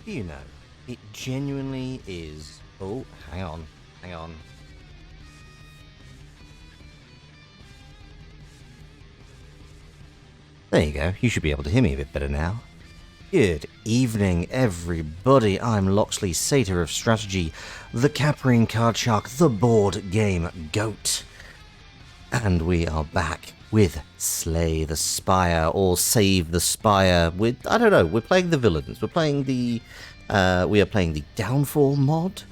you know, it genuinely is... Oh, hang on, hang on. There you go, you should be able to hear me a bit better now. Good evening, everybody. I'm Loxley, Satyr of Strategy, the Caprine Card Shark, the board game goat. And we are back with Slay the Spire, or Save the Spire. I don't know, we're playing the villains. We're playing the... we are playing the Downfall mod,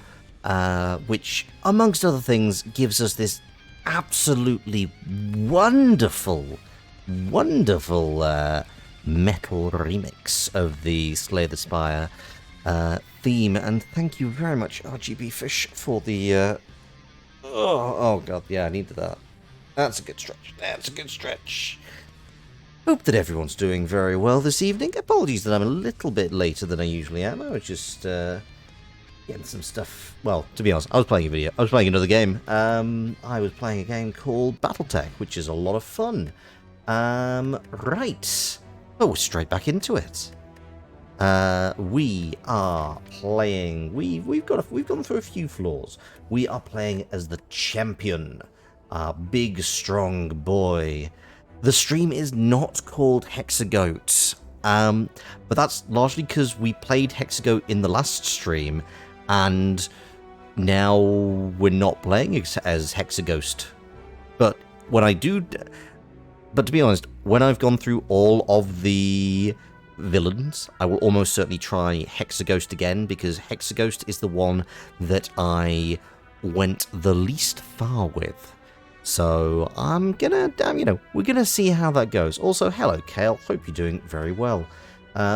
which, amongst other things, gives us this absolutely wonderful metal remix of the Slay the Spire theme. And thank you very much, RGB Fish, for the... Oh god, yeah, I needed that. That's a good stretch. That's a good stretch. Hope that everyone's doing very well this evening. Apologies that I'm a little bit later than I usually am. I was just getting some stuff. Well, to be honest, I was playing a video. I was playing another game. I was playing a game called BattleTech, which is a lot of fun. Right. Oh, straight back into it. We are playing. We've gone through a few floors. We are playing as the champion. Big, strong boy. The stream is not called Hexagoat, but that's largely because we played Hexagoat in the last stream, and now we're not playing as Hexaghost. But when I do... But to be honest, when I've gone through all of the villains, I will almost certainly try Hexaghost again, because Hexaghost is the one that I went the least far with. So I'm gonna, we're gonna see how that goes. Also, hello, Kale. Hope you're doing very well.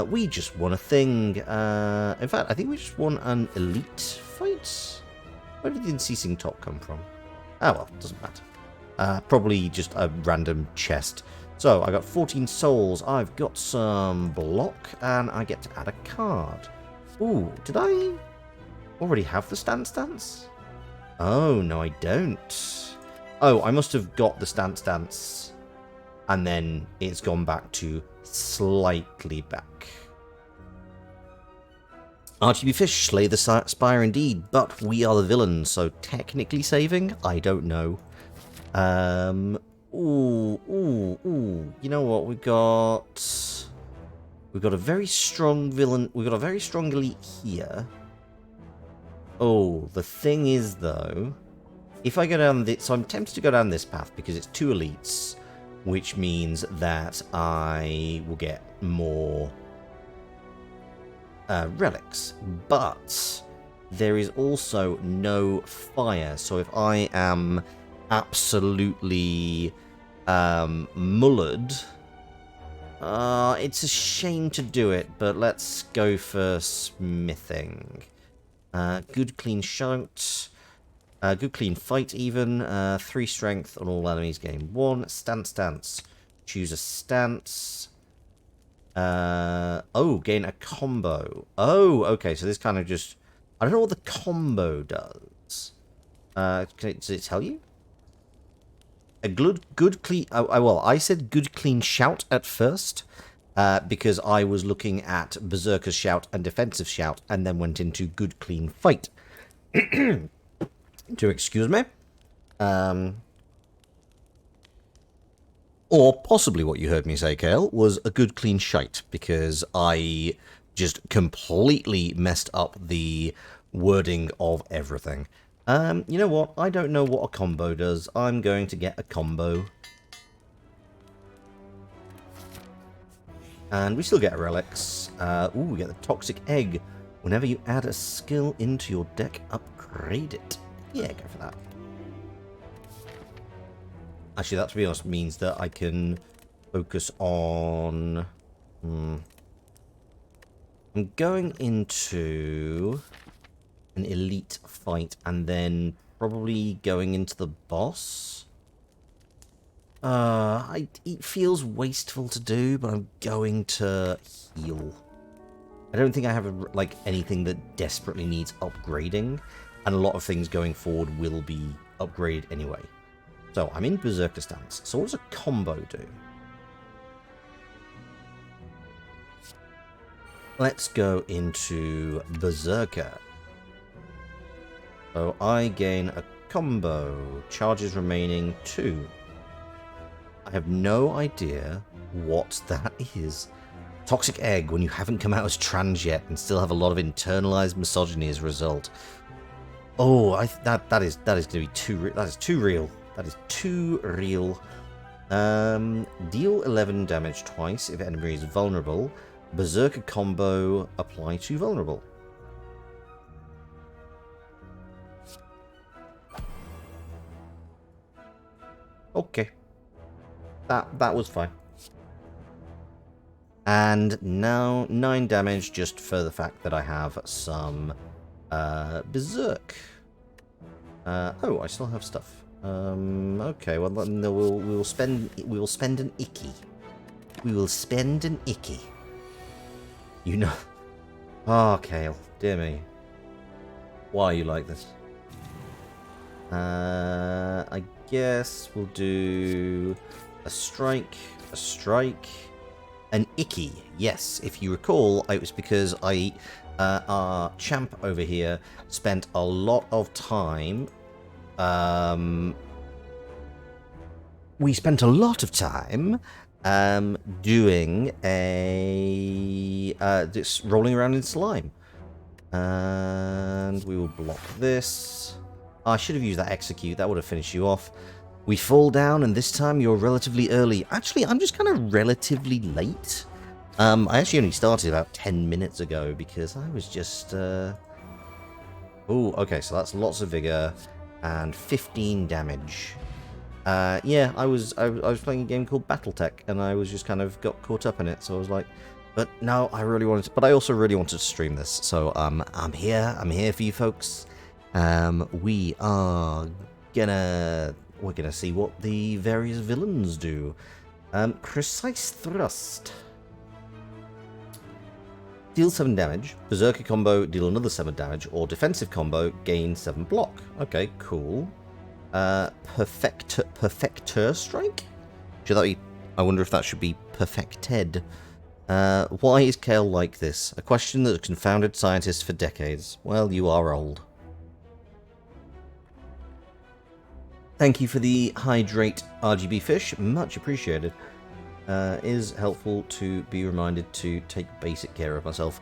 We just won a thing. In fact, I think we just won an elite fight. Where did the unceasing top come from? Oh well, doesn't matter. Probably just a random chest. So I got 14 souls. I've got some block, and I get to add a card. Ooh, did I already have the stance? Oh no, I don't. Oh, I must have got the stance, and then it's gone back to slightly back. RGB Fish, Slay the Spire indeed, but we are the villains, so technically saving? I don't know. Ooh. You know what? We've got a very strong villain. We've got a very strong elite here. Oh, the thing is, though... If I go down this... So I'm tempted to go down this path because it's 2 elites, which means that I will get more relics. But there is also no fire. So if I am absolutely mullered, it's a shame to do it, but let's go for smithing. Good clean shout. Good clean fight even. 3 strength on all enemies gain 1. Stance. Choose a stance. Oh, gain a combo. Oh, okay, so this kind of just... I don't know what the combo does. Does it tell you? A good clean... well, I said good clean shout at first. Because I was looking at Berserker's shout and defensive shout, and then went into good clean fight. To excuse me. Or possibly what you heard me say, Kale, was a good clean shite, because I just completely messed up the wording of everything. You know what? I don't know what a combo does. I'm going to get a combo. And we still get relics. Ooh, we get the toxic egg. Whenever you add a skill into your deck, upgrade it. Yeah, go for that. Actually, that, to be honest, means that I can focus on... I'm going into an elite fight and then probably going into the boss. It feels wasteful to do, but I'm going to heal. I don't think I have anything that desperately needs upgrading. And a lot of things going forward will be upgraded anyway. So, I'm in Berserker stance. So what does a combo do? Let's go into Berserker. So I gain a combo. Charges remaining 2. I have no idea what that is. Toxic egg when you haven't come out as trans yet and still have a lot of internalized misogyny as a result. Oh, that is going to be too real. That is too real. That is too real. Deal 11 damage twice if enemy is vulnerable. Berserker combo apply to vulnerable. Okay. That was fine. And now 9 damage just for the fact that I have some Berserk. Oh, I still have stuff. Okay, well then we will spend an icky. We will spend an icky. You know. Oh, Kale, dear me. Why are you like this? I guess we'll do a strike, an icky. Yes, if you recall, it was because our champ over here spent a lot of time. We spent a lot of time doing just rolling around in slime. And we will block this. I should have used that execute. That would have finished you off. We fall down, and this time you're relatively early. Actually, I'm just kind of relatively late. I actually only started about 10 minutes ago because I was just... Oh, okay, so that's lots of vigor and 15 damage. Yeah, I was playing a game called BattleTech, and I was just kind of got caught up in it, so I was like... But no, I really wanted to... But I also really wanted to stream this, so I'm here for you folks. We're gonna see what the various villains do. Precise Thrust. Deal 7 damage. Berserker combo, deal another 7 damage. Or defensive combo, gain 7 block. Okay, cool. Perfector Strike? Should that be... I wonder if that should be perfected. Why is Kale like this? A question that has confounded scientists for decades. Well, you are old. Thank you for the hydrate RGB fish, much appreciated. Is helpful to be reminded to take basic care of myself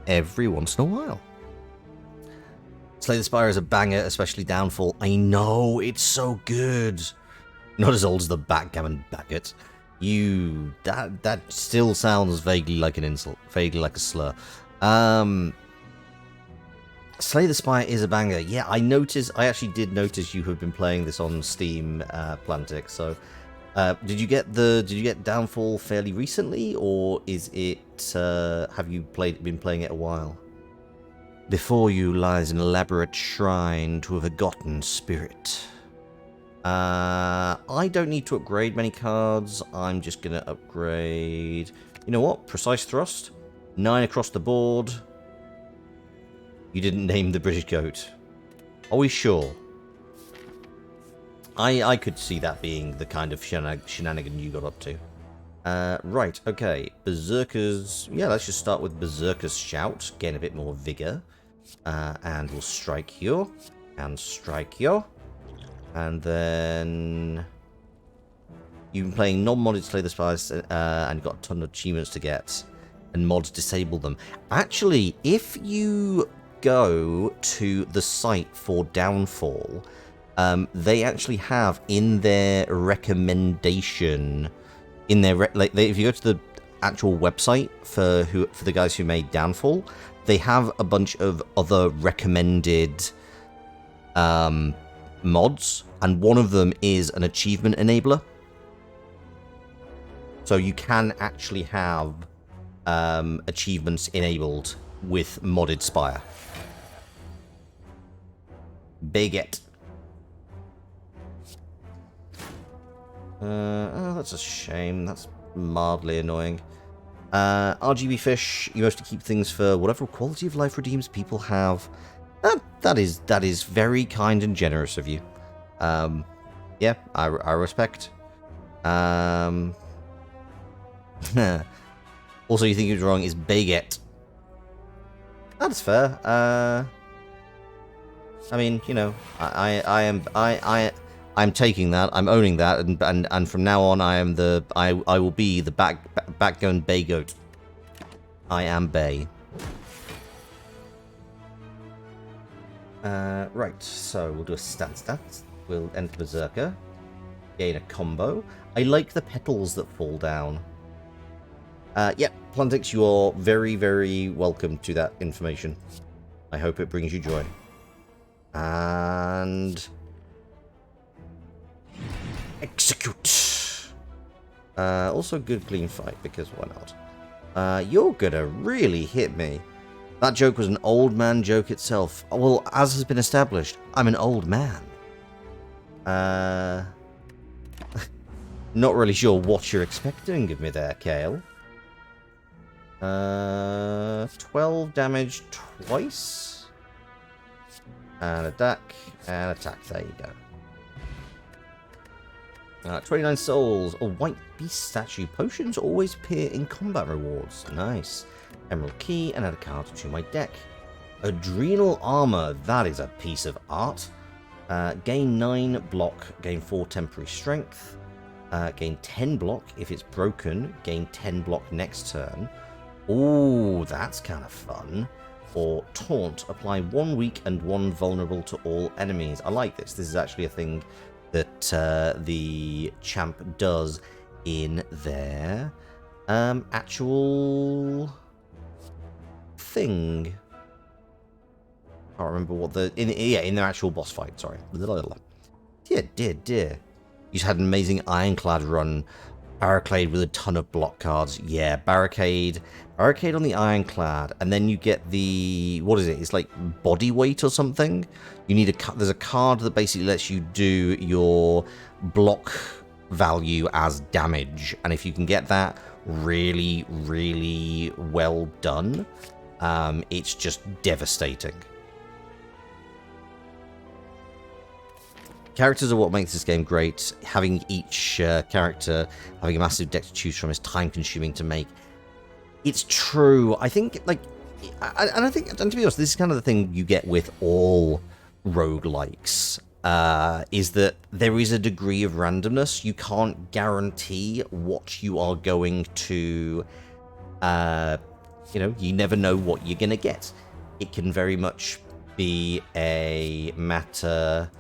every once in a while. Slay the Spire is a banger, especially Downfall. I know, it's so good. Not as old as the backgammon baggett. That still sounds vaguely like an insult, vaguely like a slur. Slay the Spire is a banger. Yeah, I actually did notice you have been playing this on Steam, Plantic. So, did you get Downfall fairly recently, or is it? Have you been playing it a while? Before you lies an elaborate shrine to a forgotten spirit. I don't need to upgrade many cards. I'm just gonna upgrade. You know what? Precise Thrust, 9 across the board. You didn't name the British goat. Are we sure? I could see that being the kind of shenanigan you got up to. Right, okay. Berserkers... Yeah, let's just start with Berserker's Shout. Gain a bit more vigor. And we'll strike you. And strike you. And then... You've been playing non-modded Slay the Spires, and got a ton of achievements to get. And mods disable them. Actually, if you go to the site for Downfall, they actually have in their recommendation, if you go to the actual website for the guys who made Downfall, they have a bunch of other recommended mods, and one of them is an achievement enabler. So you can actually have achievements enabled with modded Spire. Bigot. Oh, that's a shame. That's mildly annoying. RGB Fish, you mostly keep things for whatever quality of life redeems people have. That is very kind and generous of you. Yeah, I respect. Also, you think it's wrong is Baguette. That's fair. I mean, you know, I'm taking that. I'm owning that, and from now on, I will be the backbone Bay Goat. I am Bay. Right. So we'll do a stat. We'll enter Berserker. Gain a combo. I like the petals that fall down. Yep, Plantix, you are very, very welcome to that information. I hope it brings you joy. And... execute! Also good clean fight, because why not? You're gonna really hit me. That joke was an old man joke itself. Well, as has been established, I'm an old man. Not really sure what you're expecting of me there, Kale. 12 damage twice. And attack. And attack. There you go. 29 souls. A white beast statue. Potions always appear in combat rewards. Nice. Emerald key. And add a card to my deck. Adrenal armor. That is a piece of art. Gain 9 block. Gain 4 temporary strength. Gain 10 block if it's broken. Gain 10 block next turn. Ooh, that's kind of fun. Or taunt. Apply 1 weak and 1 vulnerable to all enemies. I like this. This is actually a thing that the champ does in their actual thing. I can't remember what in their actual boss fight. Sorry. Dear. You had an amazing Ironclad run. Barricade with a ton of block cards. Yeah, Barricade on the Ironclad, and then you get the, what is it? It's like body weight or something. You need there's a card that basically lets you do your block value as damage, and if you can get that really, really well done, it's just devastating. Characters are what makes this game great. Having each character having a massive deck to choose from is time-consuming to make. It's true. I think, like, and to be honest, this is kind of the thing you get with all roguelikes, is that there is a degree of randomness. You can't guarantee what you are going to, you never know what you're going to get. It can very much be a matter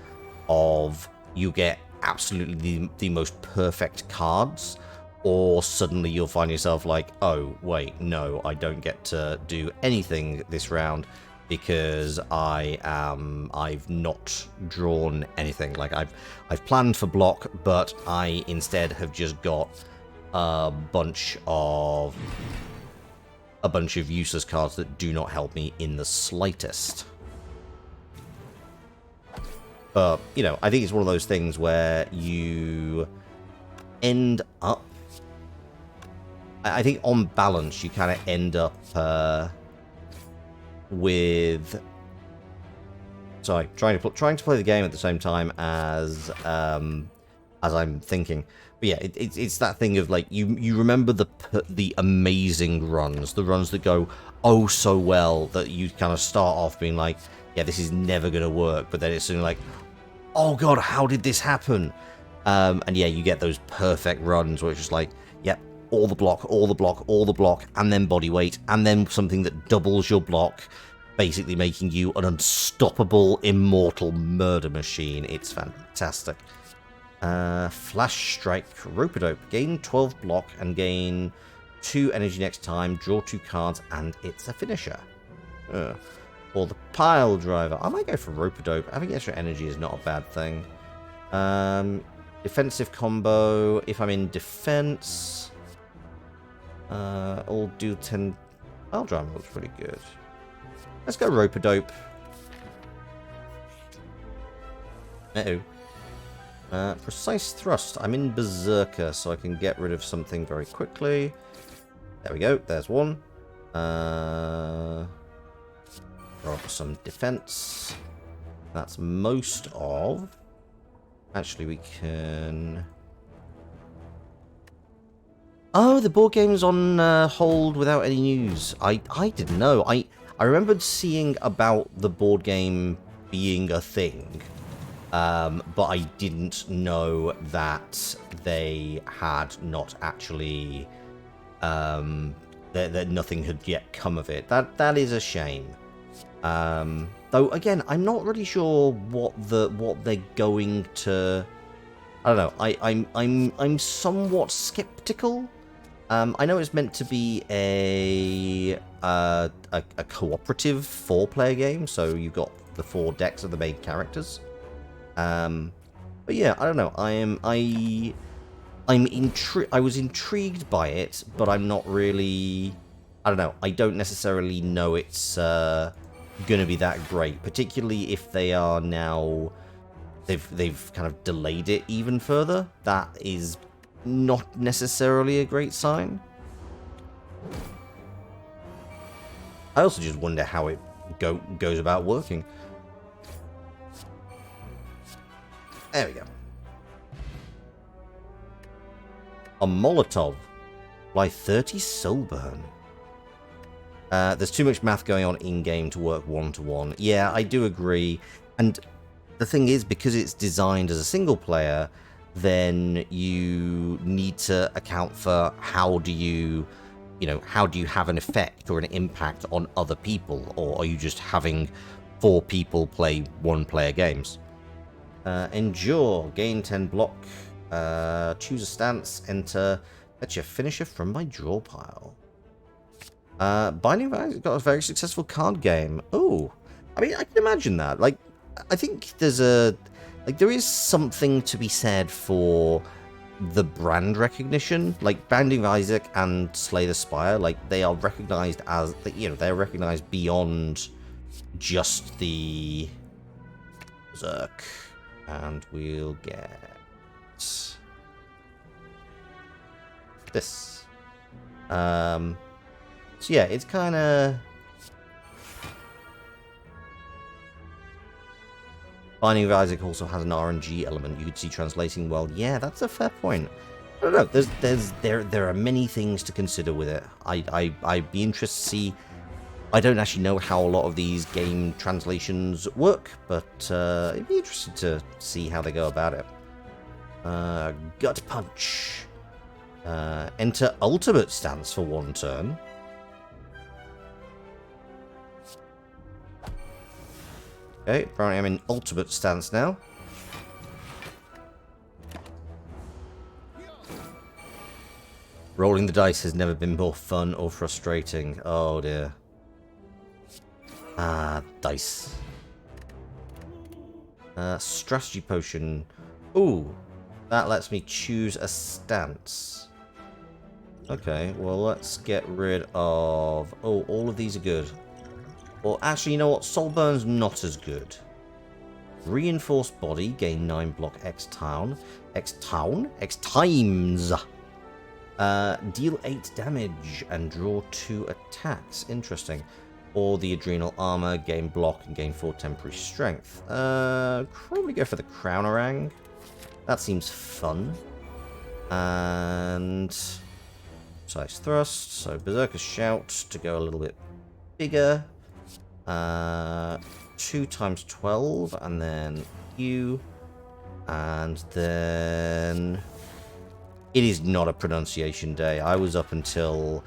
of you get absolutely the most perfect cards, or suddenly you'll find yourself like, oh wait, no, I don't get to do anything this round because I've not drawn anything. Like I've planned for block, but I instead have just got a bunch of useless cards that do not help me in the slightest. But, I think it's one of those things where you end up... I think on balance, you kind of end up with... Sorry, trying to play the game at the same time as I'm thinking. But yeah, it's that thing of, like, you remember the amazing runs, the runs that go oh so well, that you kind of start off being like, yeah, this is never going to work, but then it's sort of like, oh god, how did this happen? And yeah, you get those perfect runs where it's just like, yep, all the block, and then body weight, and then something that doubles your block, basically making you an unstoppable, immortal murder machine. It's fantastic. Flash Strike, Rope-a-Dope. Gain 12 block and gain 2 energy next time, draw 2 cards, and it's a finisher. Or the Pile Driver. I might go for Rope-a-Dope. Having extra energy is not a bad thing. Defensive combo. If I'm in defense, I'll do 10. Pile Driver looks pretty good. Let's go Rope-a-Dope. Precise Thrust. I'm in Berserker, so I can get rid of something very quickly. There we go. There's one. Drop some defense. That's most of. Actually, we can... Oh, the board game's on hold without any news. I didn't know. I remembered seeing about the board game being a thing, but I didn't know that they had not actually, that nothing had yet come of it. That is a shame. Though again, I'm not really sure what they're going to. I don't know. I'm somewhat skeptical. I know it's meant to be a cooperative 4-player game, so you've got the 4 decks of the main characters. But yeah, I don't know. I was intrigued by it, but I'm not really. I don't know. I don't necessarily know it's going to be that great, particularly if they are now. They've kind of delayed it even further. That is not necessarily a great sign. I also just wonder how it goes about working. There we go. A Molotov. Apply 30 soul burn. There's too much math going on in-game to work one-to-one. Yeah, I do agree. And the thing is, because it's designed as a single player, then you need to account for how do you have an effect or an impact on other people, or are you just having 4 people play 1-player games? Endure, gain 10 block, choose a stance, enter, fetch a finisher from my draw pile. Binding of Isaac got a very successful card game. Oh, I mean, I can imagine that. Like, I think there is something to be said for the brand recognition. Like, Binding of Isaac and Slay the Spire, like, they are recognized as, they're recognized beyond just the Berserk. And we'll get this. So yeah, it's kind of. Binding of Isaac also has an RNG element. You could see translating well. Yeah, that's a fair point. I don't know. There are many things to consider with it. I'd be interested to see. I don't actually know how a lot of these game translations work, but it'd be interesting to see how they go about it. Gut Punch. Enter Ultimate Stance for 1 turn. Okay, apparently I'm in Ultimate Stance now. Rolling the dice has never been more fun or frustrating. Oh dear. Dice. Strategy Potion. Ooh, that lets me choose a stance. Okay, well, let's get rid of... Oh, all of these are good. Well, actually, you know what? Soul Burn's not as good. Reinforced Body, gain 9 block X times. Deal 8 damage and draw 2 attacks. Interesting. Or the Adrenal Armor, gain block and gain 4 temporary strength. Probably go for the Crown Orang. That seems fun. And size thrust. So Berserker's Shout to go a little bit bigger. 2 times 12, and then you, and then it is not a pronunciation day. I was up until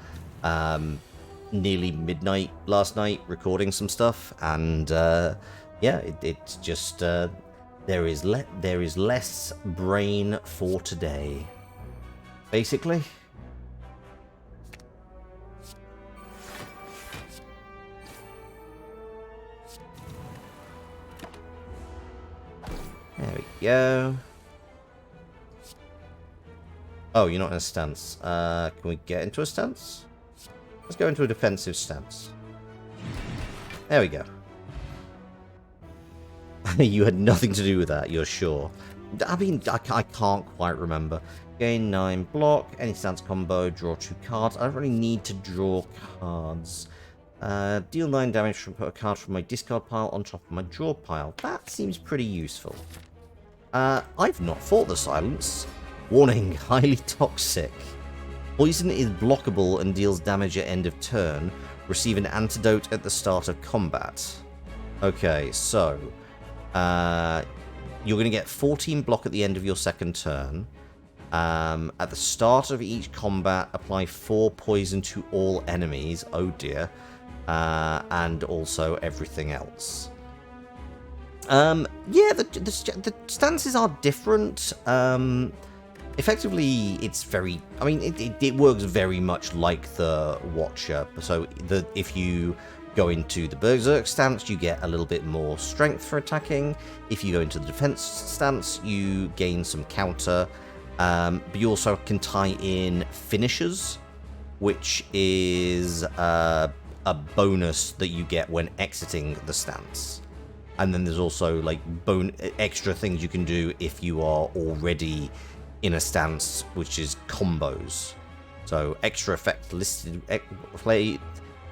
nearly midnight last night recording some stuff, and yeah, it's just there is less brain for today, basically. There we go. Oh, you're not in a stance. Can we get into a stance? Let's go into a defensive stance. There we go. You had nothing to do with that, you're sure? I mean, I can't quite remember. Gain 9 block, any stance combo, draw 2 cards. I don't really need to draw cards. Deal 9 damage from put a card from my discard pile on top of my draw pile. That seems pretty useful. I've not fought the silence. Warning, highly toxic. Poison is blockable and deals damage at end of turn. Receive an antidote at the start of combat. Okay, so you're going to get 14 block at the end of your second turn. At the start of each combat, apply 4 poison to all enemies. Oh dear. And also everything else. Yeah, the stances are different. Effectively, it's very... I mean, it works very much like the Watcher. So if you go into the Berserk stance, you get a little bit more strength for attacking. If you go into the defense stance, you gain some counter. But you also can tie in finishers, which is a bonus that you get when exiting the stance. And then there's also like extra things you can do if you are already in a stance, which is combos. So extra effect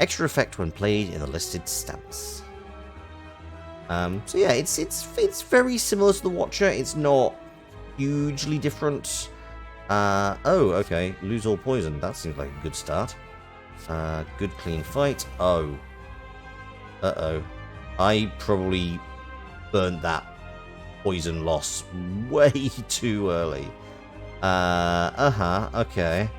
extra effect when played in the listed stance. So yeah, it's very similar to the Watcher. It's not hugely different. Oh, okay. Lose all poison. That seems like a good start. Good clean fight. Oh. Uh-oh. I probably burnt that poison loss way too early. Okay.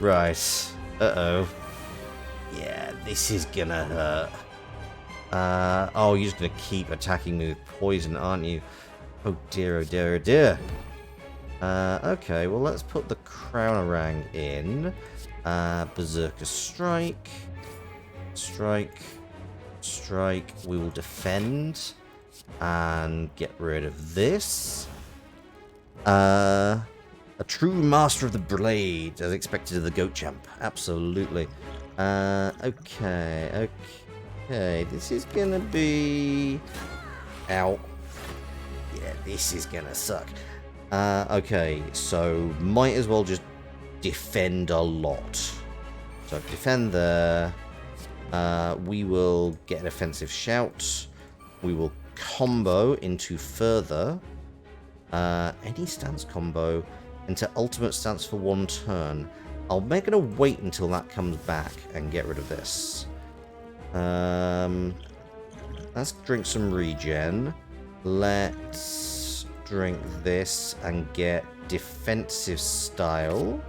Right. Uh-oh. Yeah, this is gonna hurt. Oh, you're just gonna keep attacking me with poison, aren't you? Oh dear, oh dear, oh dear. Okay, well let's put the Crown-a-Rang in. Berserker Strike. Strike. Strike. We will defend. And get rid of this. A true master of the blade, as expected of the Goat Champ. Absolutely. Okay. This is gonna be... Ow. Yeah, this is gonna suck. Okay, so might as well just defend a lot. So defend there. We will get an offensive shout. We will combo into further. Any stance combo into ultimate stance for 1 turn. I'm gonna wait until that comes back and get rid of this. Let's drink some regen. Let's drink this and get defensive style.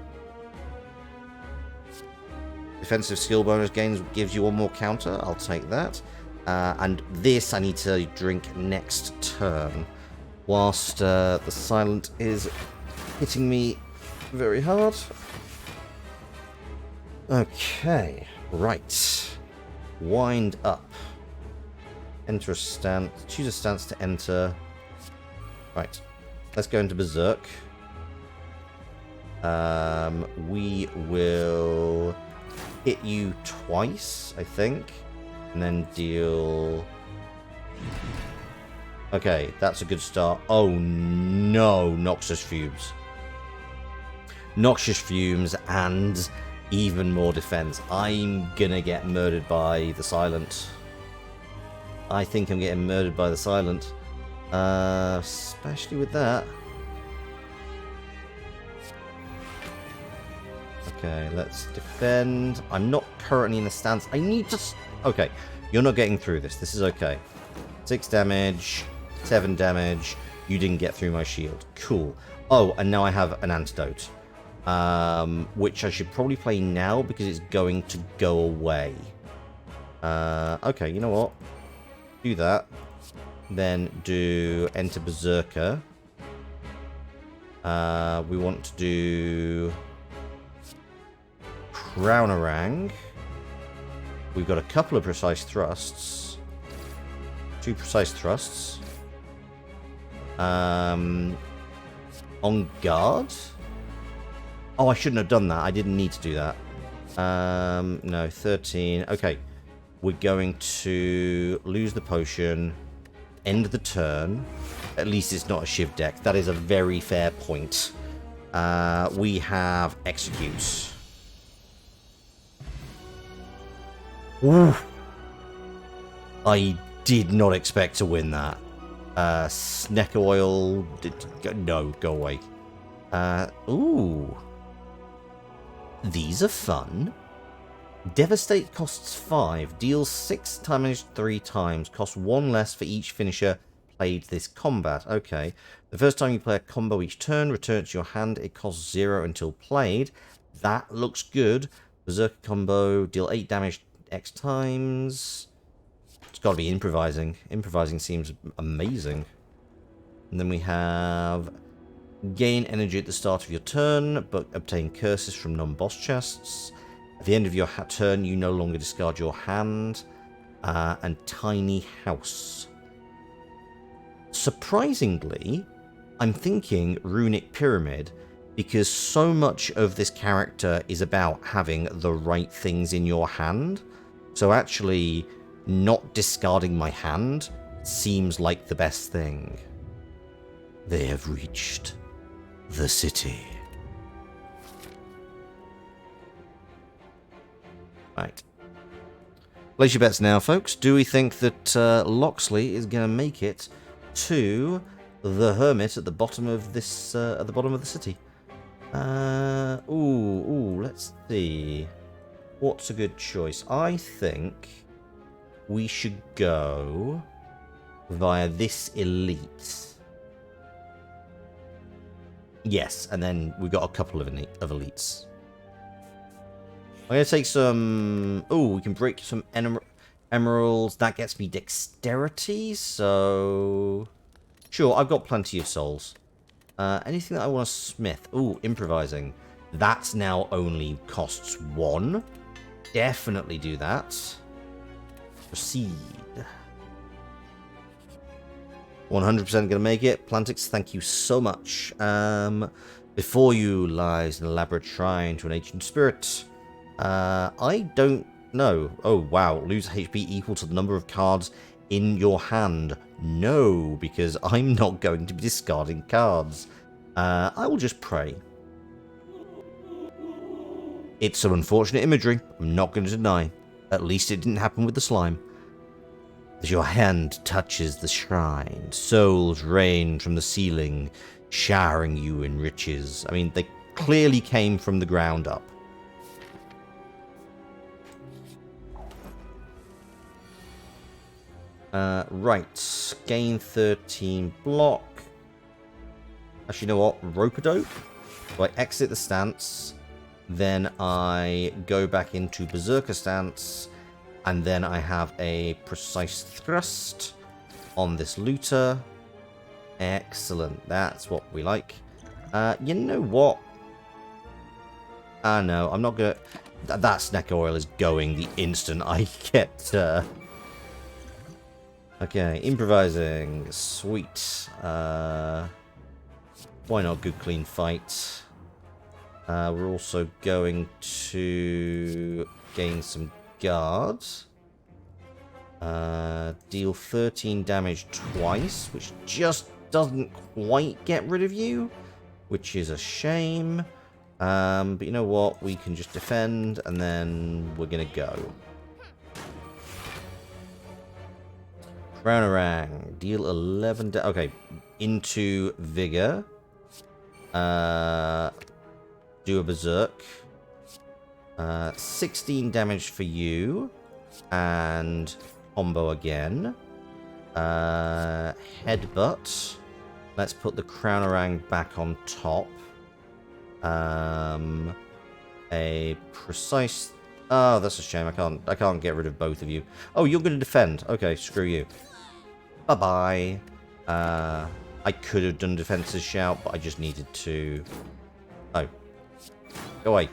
Defensive skill bonus gains gives you 1 more counter. I'll take that. And this I need to drink next turn. Whilst the silent is hitting me very hard. Okay, right. Wind up. Enter a stance. Choose a stance to enter. Right. Let's go into Berserk. We will hit you twice, I think. And then deal... Okay, that's a good start. Oh no, Noxious Fumes. Noxious Fumes and even more defense. I'm gonna get murdered by the Silent. I think I'm getting murdered by the Silent. Especially with that. Okay, let's defend. I'm not currently in a stance. I need to... Okay, you're not getting through this. This is okay. 6 damage, 7 damage. You didn't get through my shield. Cool. Oh, and now I have an antidote. Which I should probably play now because it's going to go away. Okay, you know what? Do that. Then do Enter Berserker. We want to do Crown-a-Rang. We've got a couple of precise thrusts. 2 precise thrusts. On guard? Oh, I shouldn't have done that. I didn't need to do that. No, 13. Okay. We're going to lose the potion. End the turn. At least it's not a Shiv deck. That is a very fair point. We have Execute. Ooh. I did not expect to win that. Sneck Oil... No, go away. Ooh. These are fun. Devastate costs 5, deals 6 damage 3 times, costs 1 less for each finisher played this combat. Okay. The first time you play a combo each turn, return it to your hand. It costs 0 until played. That looks good. Berserker combo, deal 8 damage X times. It's got to be improvising. Improvising seems amazing. And then we have gain energy at the start of your turn, but obtain curses from non-boss chests. At the end of your turn, you no longer discard your hand. And tiny house. Surprisingly, I'm thinking Runic Pyramid, because so much of this character is about having the right things in your hand. So actually, not discarding my hand seems like the best thing. They have reached the city. Right. Place your bets now, folks. Do we think that Loxley is going to make it to the Hermit at the bottom of this, at the bottom of the city? Let's see. What's a good choice? I think we should go via this elite. Yes, and then we've got a couple of elites. I'm going to take some... Oh, we can break some emeralds. That gets me dexterity, so... Sure, I've got plenty of souls. Anything that I want to smith? Ooh, improvising. That's now only costs 1. Definitely do that. Proceed. 100% going to make it. Plantix, thank you so much. Before you lies an elaborate shrine to an ancient spirit. I don't know. Oh, wow. Lose HP equal to the number of cards in your hand. No, because I'm not going to be discarding cards. I will just pray. It's some unfortunate imagery. I'm not going to deny. At least it didn't happen with the slime. As your hand touches the shrine, souls rain from the ceiling, showering you in riches. I mean, they clearly came from the ground up. Right. Gain 13 block. Actually, you know what? Rope-a-dope. So I exit the stance. Then I go back into Berserker stance. And then I have a precise thrust on this looter. Excellent. That's what we like. You know what? No, I'm not gonna... That snack oil is going the instant I get... Okay, improvising. Sweet. Why not good clean fight? We're also going to gain some guards. Deal 13 damage twice, which just doesn't quite get rid of you, which is a shame. But you know what? We can just defend, and then we're gonna go. Crown-a-rang. Deal 11 okay. Into Vigor. Do a Berserk. 16 damage for you. And combo again. Headbutt. Let's put the Crown-a-rang back on top. A precise... Oh, that's a shame. I can't get rid of both of you. Oh, you're going to defend. Okay, screw you. Bye-bye. I could have done Defense's Shout, but I just needed to... Oh. Go away.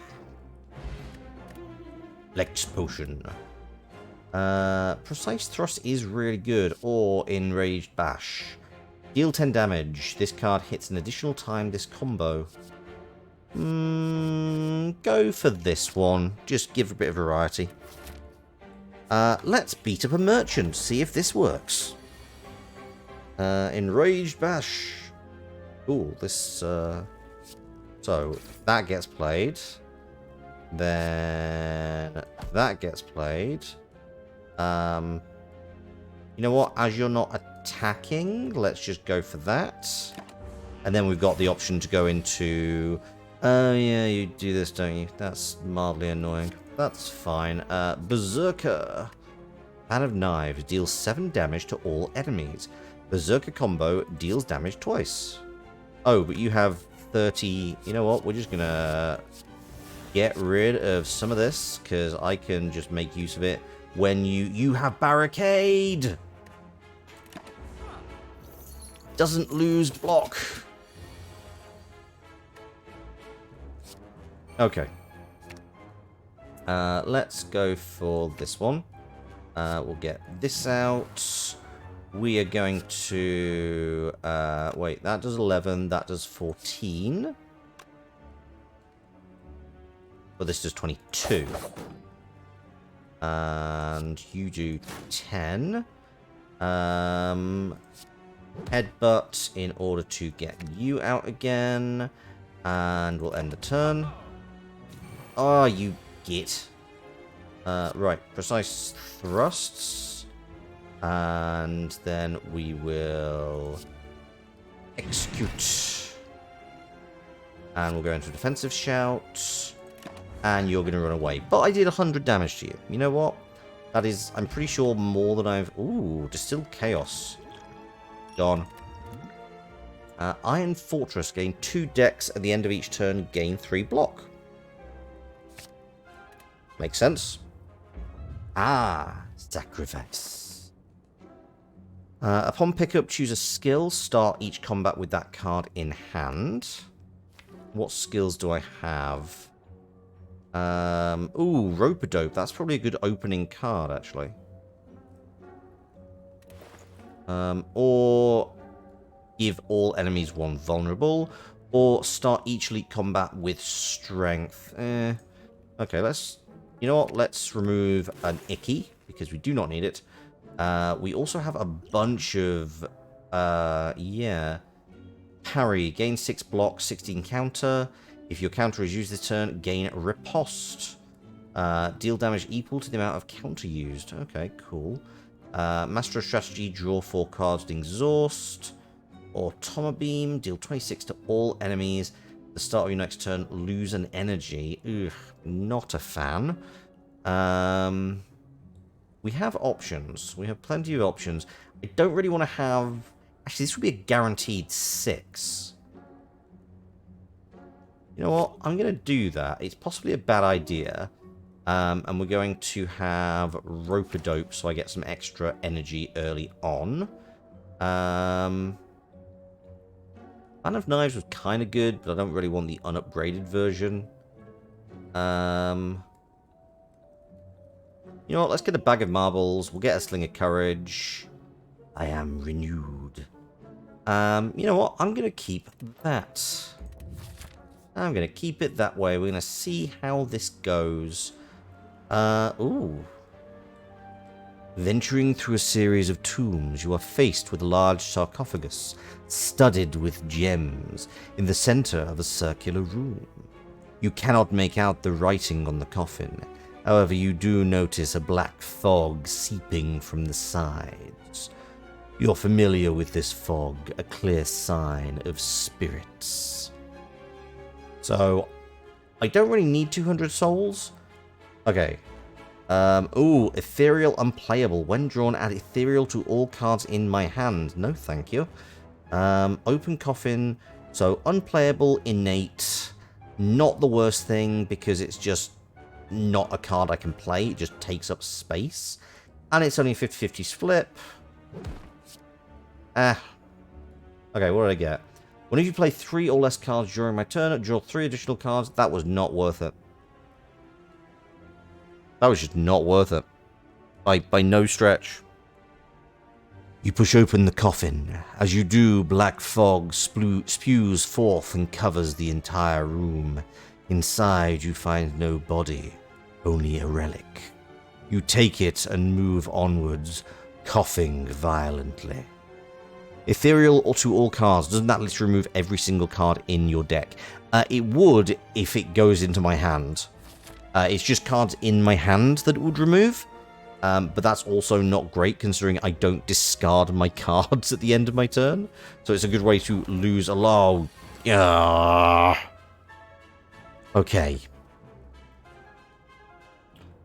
Lex Potion. Precise Thrust is really good. Or Enraged Bash. Deal 10 damage. This card hits an additional time this combo. Go for this one. Just give a bit of variety. Let's beat up a merchant. See if this works. Enraged Bash. Ooh, this... So, that gets played. Then... That gets played. You know what? As you're not attacking, let's just go for that. And then we've got the option to go into... Oh yeah, you do this, don't you? That's mildly annoying. That's fine. Berserker. Man of Knives deals 7 damage to all enemies. Berserker combo deals damage twice. Oh, but you have 30... You know what? We're just gonna get rid of some of this, because I can just make use of it when you have Barricade! Doesn't lose block. Okay. Let's go for this one. We'll get this out. We are going to... wait, that does 11. That does 14. Well, this does 22. And you do 10. Headbutt in order to get you out again. And we'll end the turn. Oh, you git. Right, precise thrusts. And then we will execute. And we'll go into a defensive shout. And you're going to run away. But I did 100 damage to you. You know what? That is, I'm pretty sure, more than I've... Ooh, Distilled Chaos. Gone. Iron Fortress. Gain 2 dex at the end of each turn. Gain 3 block. Makes sense. Ah, sacrifice. Upon pickup, choose a skill. Start each combat with that card in hand. What skills do I have? Ooh, Rope-a-Dope. That's probably a good opening card, actually. Or give all enemies 1 vulnerable. Or start each elite combat with strength. Okay, let's... You know what? Let's remove an Icky, because we do not need it. We also have a bunch of... yeah. Parry. Gain 6 block, 16 counter. If your counter is used this turn, gain Riposte. Deal damage equal to the amount of counter used. Okay, cool. Master of Strategy, draw 4 cards to exhaust. Automa Beam, deal 26 to all enemies. At the start of your next turn, lose an energy. Ugh, not a fan. We have options. We have plenty of options. I don't really want to have... Actually, this would be a guaranteed 6. You know what? I'm going to do that. It's possibly a bad idea. And we're going to have Rope-a-Dope so I get some extra energy early on. Man of Knives was kind of good, but I don't really want the unupgraded version. You know what? Let's get a Bag of Marbles. We'll get a Sling of Courage. I am renewed. You know what? I'm going to keep that. I'm going to keep it that way. We're going to see how this goes. Ooh. Venturing through a series of tombs, you are faced with a large sarcophagus, studded with gems, in the center of a circular room. You cannot make out the writing on the coffin. However, you do notice a black fog seeping from the sides. You're familiar with this fog, a clear sign of spirits. So, I don't really need 200 souls. Okay. Ooh, Ethereal Unplayable. When drawn, add Ethereal to all cards in my hand. No, thank you. Open Coffin. So, Unplayable, Innate. Not the worst thing, because it's just not a card I can play. It just takes up space. And it's only a 50-50 split. Okay, what did I get? Whenever you play 3 or less cards during my turn, draw 3 additional cards. That was not worth it. That was just not worth it. By no stretch. You push open the coffin. As you do, black fog spews forth and covers the entire room. Inside, you find no body, only a relic. You take it and move onwards, coughing violently. Ethereal or to all cards. Doesn't that literally remove every single card in your deck? It would if it goes into my hand. It's just cards in my hand that it would remove. But that's also not great considering I don't discard my cards at the end of my turn. So it's a good way to lose a lot. Yeah. Okay.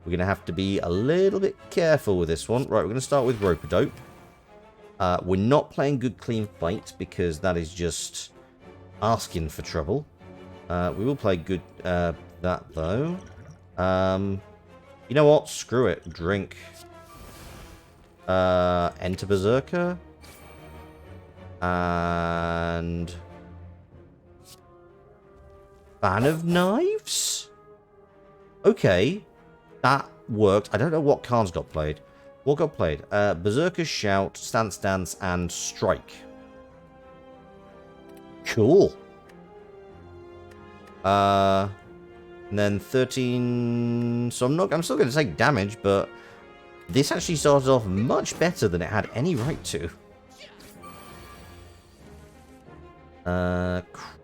We're going to have to be a little bit careful with this one. Right, we're going to start with Rope-a-Dope. We're not playing Good Clean Fight because that is just asking for trouble. We will play good that though. You know what? Screw it. Drink. Enter Berserker. And Fan of Knives? Okay. That worked. I don't know what cards got played. What got played? Berserker, Shout, Stance Dance, and Strike. Cool. And then 13... So I'm still going to take damage, but this actually started off much better than it had any right to.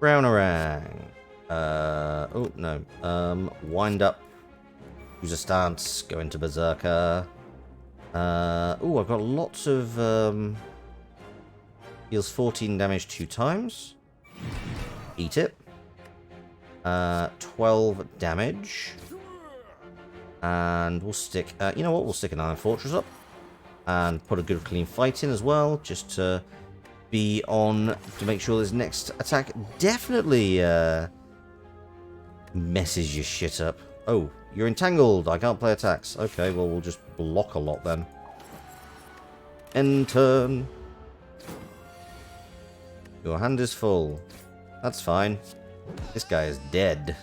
Crownerang. Oh, no. Wind up. Use a stance. Go into Berserker. Oh, I've got lots of... Deals 14 damage 2 times. Eat it. 12 damage. And we'll stick... you know what? We'll stick an Iron Fortress up. And put a Good Clean Fight in as well. Just to be on... To make sure this next attack definitely messes your shit up. Oh, you're entangled. I can't play attacks. Okay, well, we'll just block a lot then. End turn. Your hand is full. That's fine. This guy is dead.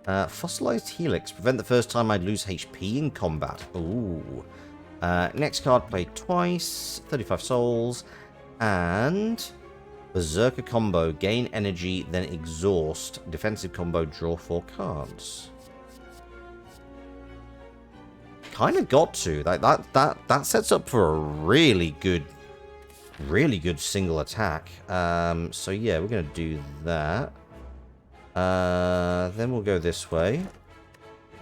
Fossilized Helix. Prevent the first time I lose HP in combat. Ooh. Next card played twice. 35 souls. And... Berserker combo. Gain energy, then exhaust. Defensive combo. Draw 4 cards. Kind of got to. That sets up for a really good single attack. So yeah, we're going to do that. Then we'll go this way.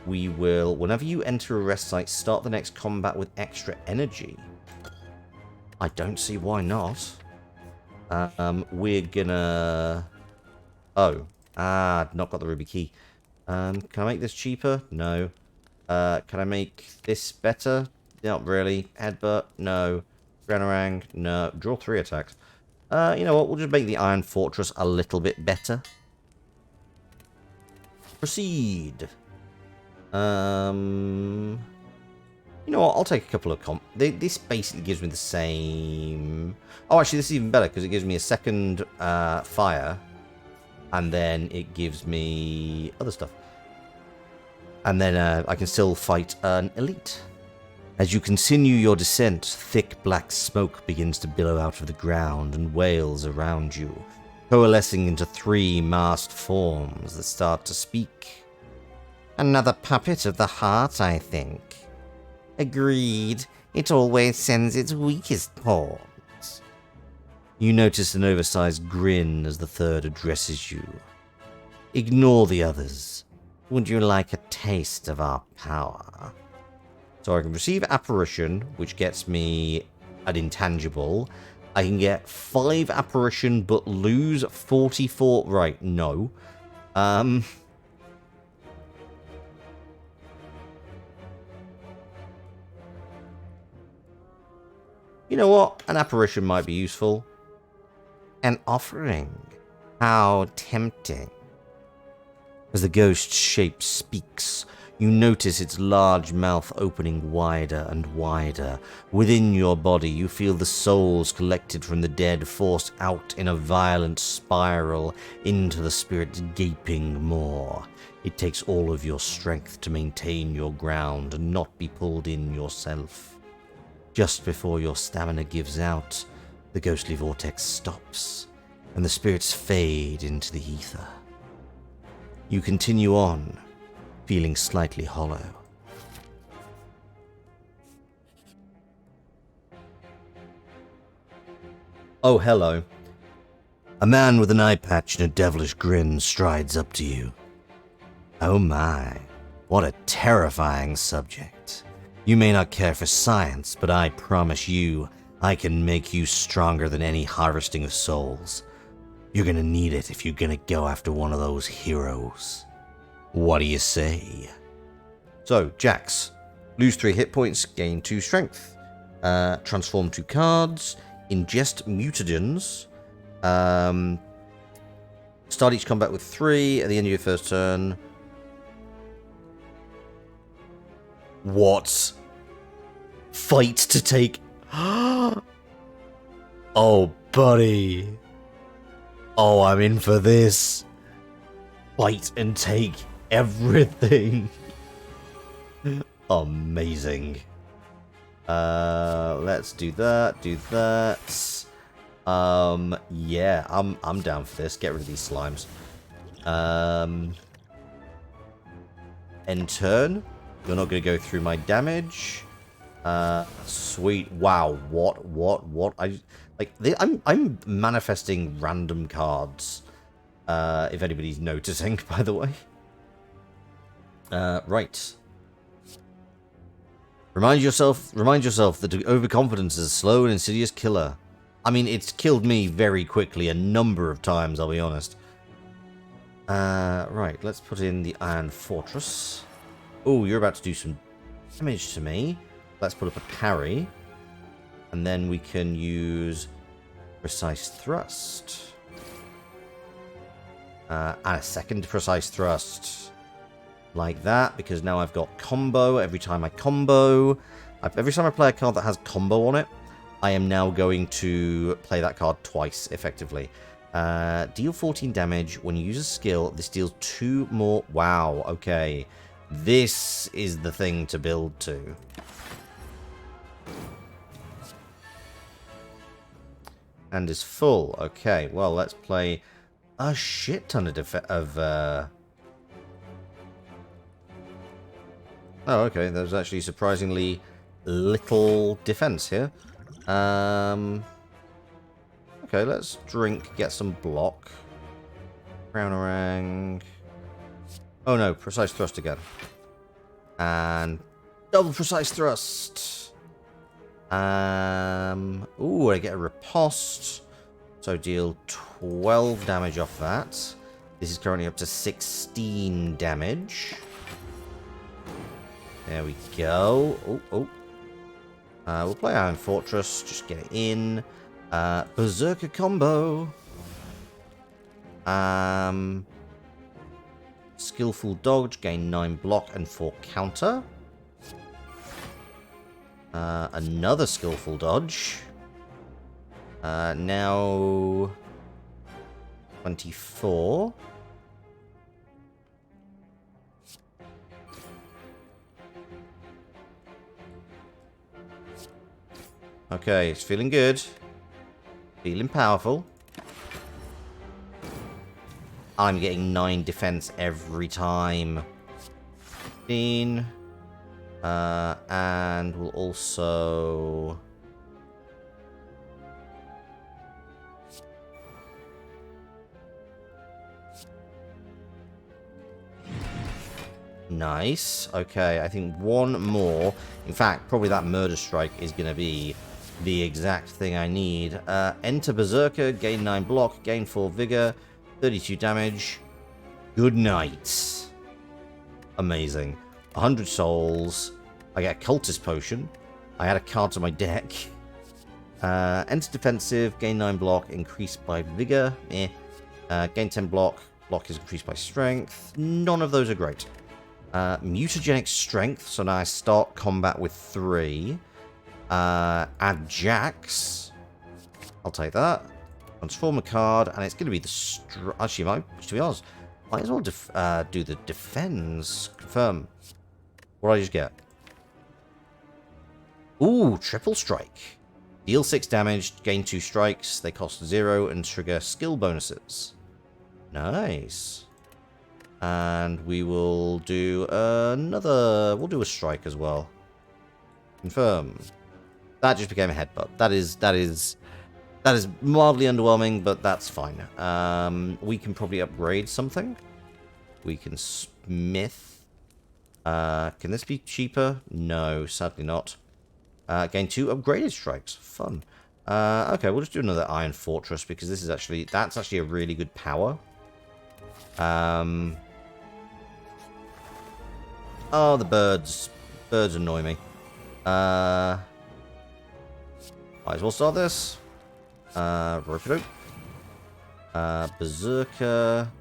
We will, whenever you enter a rest site, start the next combat with extra energy. I don't see why not. We're gonna... Oh. Not got the ruby key. Can I make this cheaper? No. Can I make this better? Not really. Headbutt? No. Granarang? No. Draw 3 attacks. You know what? We'll just make the Iron Fortress a little bit better. Proceed. You know what? I'll take a couple of this basically gives me the same... Oh, actually, this is even better because it gives me a second fire. And then it gives me other stuff. And then I can still fight an elite. As you continue your descent, thick black smoke begins to billow out of the ground and wails around you, coalescing into 3 masked forms that start to speak. Another puppet of the heart, I think. Agreed. It always sends its weakest pawns. You notice an oversized grin as the third addresses you. Ignore the others. Would you like a taste of our power? So I can receive Apparition, which gets me an intangible. I can get 5 Apparition, but lose 44... Right, no. You know what? An Apparition might be useful. An offering. How tempting. As the ghost shape speaks, you notice its large mouth opening wider and wider. Within your body, you feel the souls collected from the dead forced out in a violent spiral into the spirit gaping more. It takes all of your strength to maintain your ground and not be pulled in yourself. Just before your stamina gives out, the ghostly vortex stops, and the spirits fade into the ether. You continue on, feeling slightly hollow. Oh, hello. A man with an eye patch and a devilish grin strides up to you. Oh my, what a terrifying subject. You may not care for science, but I promise you, I can make you stronger than any harvesting of souls. You're gonna need it if you're gonna go after one of those heroes. What do you say? So, Jax. Lose 3 hit points, gain 2 strength. Transform 2 cards. Ingest mutagens. Start each combat with 3 at the end of your first turn. What? Fight to take... Oh, buddy. Oh, I'm in for this. Fight and take everything. Amazing. Let's do that. Do that. Yeah, I'm down for this. Get rid of these slimes. End turn. You're not going to go through my damage. Sweet. Wow. What? I'm manifesting random cards. If anybody's noticing, by the way. Right. Remind yourself that overconfidence is a slow and insidious killer. I mean, it's killed me very quickly a number of times, I'll be honest. Right, let's put in the Iron Fortress. Oh, you're about to do some damage to me. Let's put up a parry. And then we can use Precise Thrust. And a second Precise Thrust. Like that, because now I've got combo. Every time I combo, every time I play a card that has combo on it, I am now going to play that card twice, effectively. Deal 14 damage. When you use a skill, this deals 2 more... Wow, okay. This is the thing to build to. And is full. Okay, well, let's play a shit ton of Oh, okay, there's actually surprisingly little defense here. Okay, let's drink, get some block. Crown-a-rang. Oh no, Precise Thrust again. And double Precise Thrust. Ooh, I get a riposte. So deal 12 damage off that. This is currently up to 16 damage. There we go. We'll play Iron Fortress. Just get it in. Berserker combo. Skillful dodge. Gain 9 block and 4 counter. Another skillful dodge. Now 24. Okay, it's feeling good. Feeling powerful. I'm getting 9 defense every time. 15. And we'll also... Nice. Okay, I think one more. In fact, probably that Murder Strike is going to be the exact thing I need. Enter Berserker, gain 9 block, gain 4 vigor, 32 damage. Good night. Amazing. 100 souls. I get a Cultist Potion. I add a card to my deck. Enter Defensive, gain 9 block, increased by vigor. Gain 10 block. Block is increased by strength. None of those are great. Mutagenic Strength, so now I start combat with 3. Add Jax. I'll take that. Transform a card, and it's going to be the... Actually, to be honest, might as well do the defense. Confirm. What did I just get? Ooh, Triple Strike. Deal 6 damage, gain 2 strikes. They cost 0 and trigger skill bonuses. Nice. And we will do another... We'll do a strike as well. Confirm. That just became a headbutt. That is mildly underwhelming, but that's fine. We can probably upgrade something. We can smith. Can this be cheaper? No, sadly not. Gain 2 upgraded strikes. Fun. Okay, we'll just do another Iron Fortress because this is actually... That's actually a really good power. Oh, the birds. Birds annoy me. Might as well start this. Rope-a-dope. Berserker.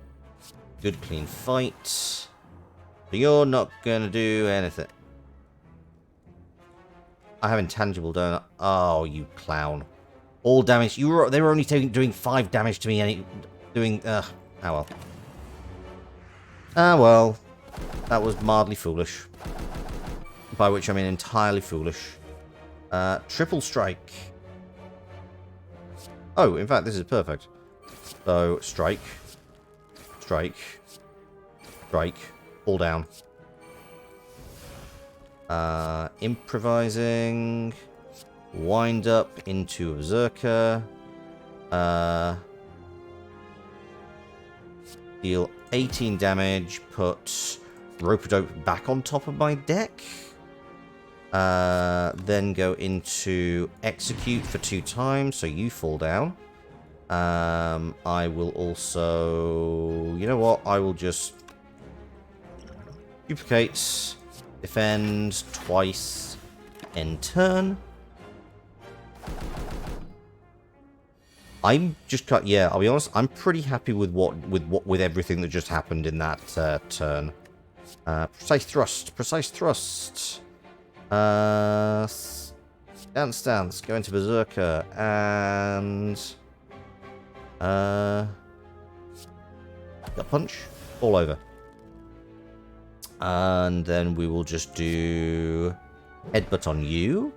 Good clean fight. But you're not gonna do anything. I have intangible, don't I? Oh, you clown. All damage. They were only doing 5 damage to me. Oh well. Ah well. That was mildly foolish. By which I mean entirely foolish. Triple strike. Oh, in fact, this is perfect. So, strike. Strike. Strike. Fall down. Improvising. Wind up into a Berserker. Deal 18 damage. Put Rope-a-dope back on top of my deck. Then go into Execute for 2 times, so you fall down. I will also... You know what? I will just... Duplicate. Defend twice. End turn. I'm just cut. Yeah, I'll be honest. I'm pretty happy with with everything that just happened in that turn. Precise thrust. Precise thrust. Stance. Go into Berserker and gut punch. All over. And then we will just do headbutt on you.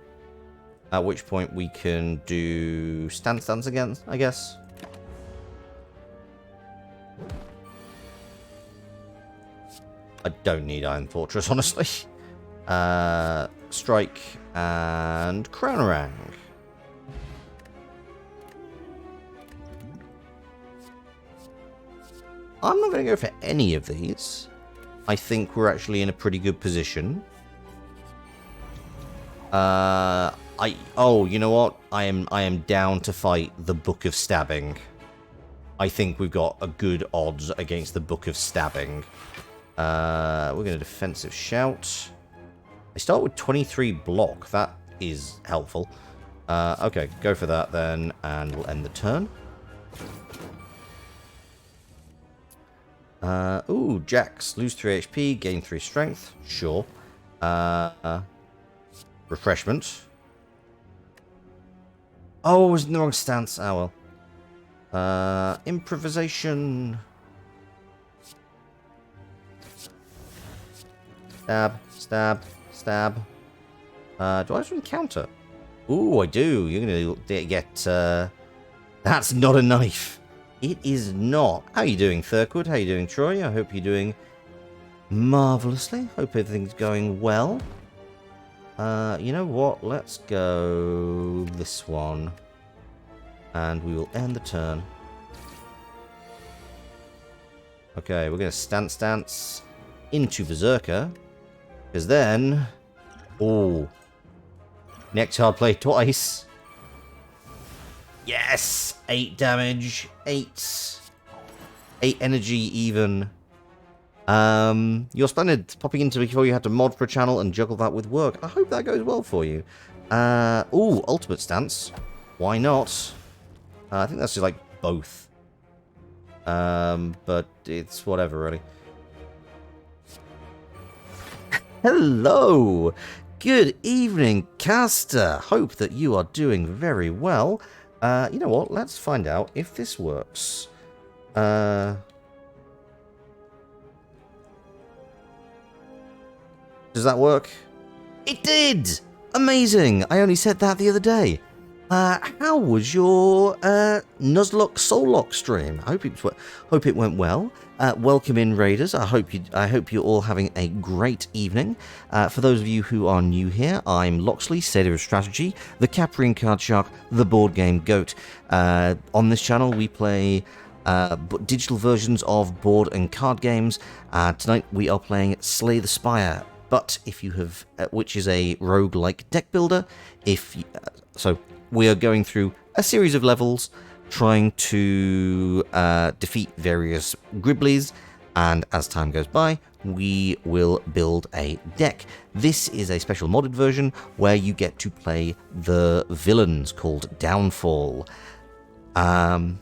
At which point we can do stance again, I guess. I don't need Iron Fortress, honestly. Strike and Crownarang. I'm not going to go for any of these. I think we're actually in a pretty good position. Oh, you know what? I am down to fight the Book of Stabbing. I think we've got a good odds against the Book of Stabbing. We're going to defensive shout. I start with 23 block. That is helpful. Okay, go for that then, and we'll end the turn. Ooh, Jax. Lose 3 HP, gain 3 strength. Sure. Refreshment. Oh, I was in the wrong stance. Oh, well. Improvisation. Stab. Do I have to encounter? Ooh, I do. You're going to get... That's not a knife. It is not. How are you doing, Thurkwood? How are you doing, Troy? I hope you're doing marvellously. Hope everything's going well. You know what? Let's go this one. And we will end the turn. Okay, we're going to stance into Berserker. Because then... Oh. Next hard play twice. Yes! 8 damage. 8 energy even. You're splendid. Popping into before you had to mod for a channel and juggle that with work. I hope that goes well for you. Ooh, ultimate stance. Why not? I think that's just like both. But it's whatever, really. Hello! Good evening, caster. Hope that you are doing very well. You know what? Let's find out if this works. Does that work? It did! Amazing! I only said that the other day. How was your Nuzlocke Soullock stream? I hope it went well. Welcome in, Raiders. I hope you're all having a great evening. For those of you who are new here, I'm Loxley, Sailor of Strategy, the Caprian Card Shark, the Board Game Goat. On this channel, we play digital versions of board and card games. Tonight, we are playing Slay the Spire. But if you have, which is a roguelike deck builder, we are going through a series of levels, trying to defeat various Gribblies, and as time goes by, we will build a deck. This is a special modded version where you get to play the villains called Downfall. I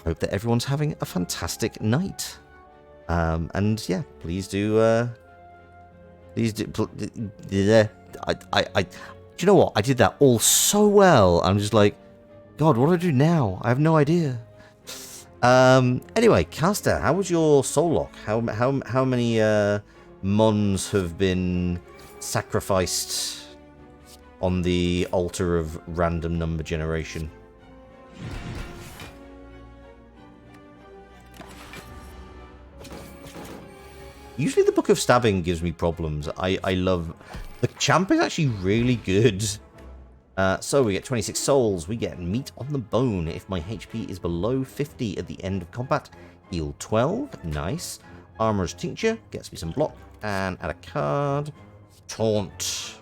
hope that everyone's having a fantastic night. And yeah, please do. Do you know what? I did that all so well. I'm just like, God, what do I do now? I have no idea. Anyway, Caster, how was your soul lock? How many mons have been sacrificed on the altar of random number generation? Usually the Book of Stabbing gives me problems. I love... The champ is actually really good. So we get 26 souls. We get meat on the bone. If my HP is below 50 at the end of combat, heal 12. Nice. Armorer's Tincture gets me some block. And add a card. Taunt.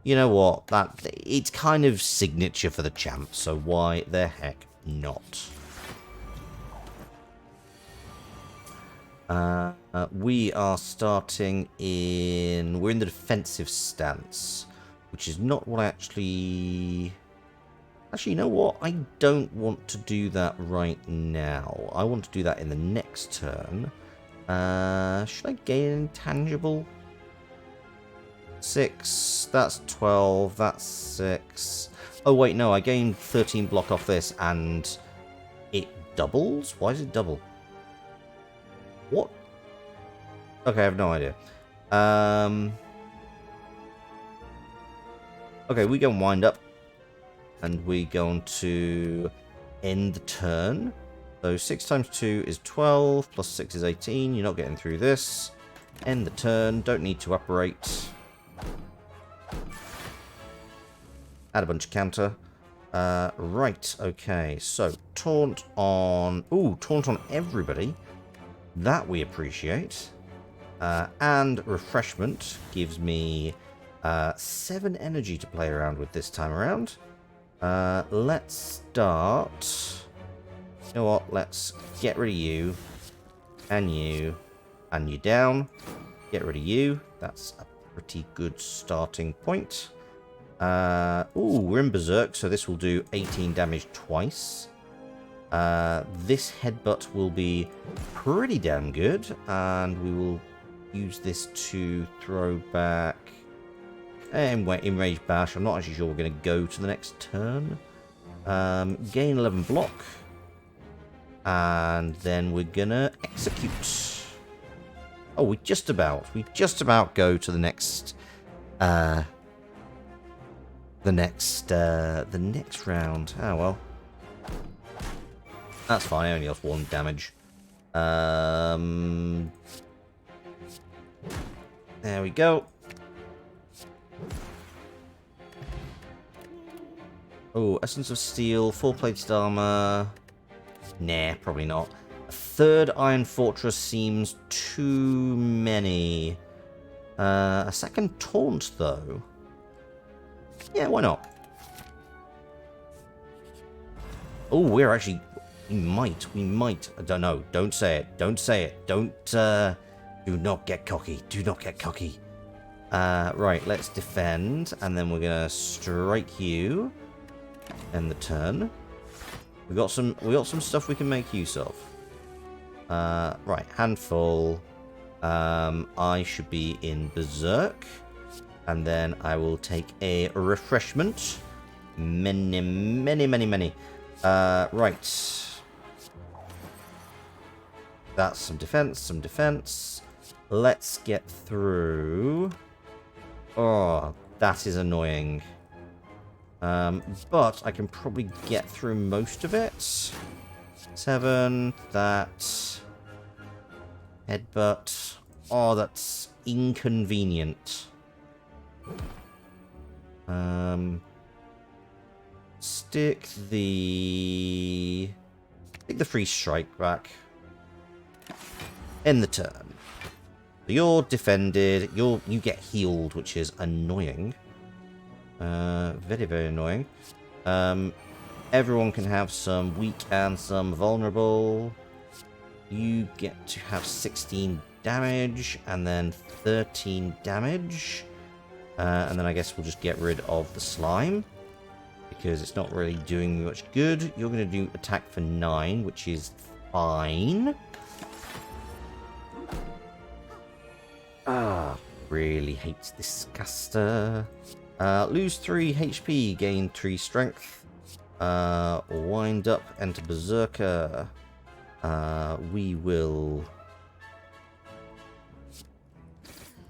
You know what? It's kind of signature for the champ, so why the heck not? We are starting in... We're in the defensive stance, which is not what I actually... Actually, you know what? I don't want to do that right now. I want to do that in the next turn. Should I gain an intangible? 6. That's 12. That's 6. Oh, wait, no. I gained 13 block off this, and it doubles? Why does it double? What? Okay, I have no idea. Okay, we go and wind up. And we go on to end the turn. So 6 times 2 is 12, plus 6 is 18. You're not getting through this. End the turn. Don't need to operate. Add a bunch of counter. Right, okay. So, taunt on... Ooh, taunt on everybody. That we appreciate. And refreshment gives me 7 energy to play around with this time around. Let's start... You know what? Let's get rid of you. And you. And you down. Get rid of you. That's a pretty good starting point. Ooh, we're in Berserk, so this will do 18 damage twice. This headbutt will be pretty damn good, and we will use this to throw back Enraged Bash. I'm not actually sure we're going to go to the next turn. Gain 11 block, and then we're going to execute. Oh, we just about go to the next round. Oh well. That's fine, I only lost 1 damage. There we go. Oh, Essence of Steel, 4-plated armor. Nah, probably not. A 3rd Iron Fortress seems too many. A 2nd Taunt, though. Yeah, why not? Oh, we're actually... We might. I don't know. Don't say it. Don't say it. Don't, do not get cocky. Do not get cocky. Right, let's defend, and then we're gonna strike you. End the turn. We got some stuff we can make use of. Right, handful. I should be in Berserk. And then I will take a refreshment. Many. Right. That's some defense. Let's get through. Oh, that is annoying. But I can probably get through most of it. 7, that. Headbutt. Oh, that's inconvenient. Stick the free strike back. End the turn. You're defended. You get healed, which is annoying. Very, very annoying. Everyone can have some weak and some vulnerable. You get to have 16 damage and then 13 damage. And then I guess we'll just get rid of the slime, because it's not really doing much good. You're going to do attack for 9, which is fine. Really hates this caster. Lose 3 HP, gain 3 strength. Wind up, enter Berserker. We will...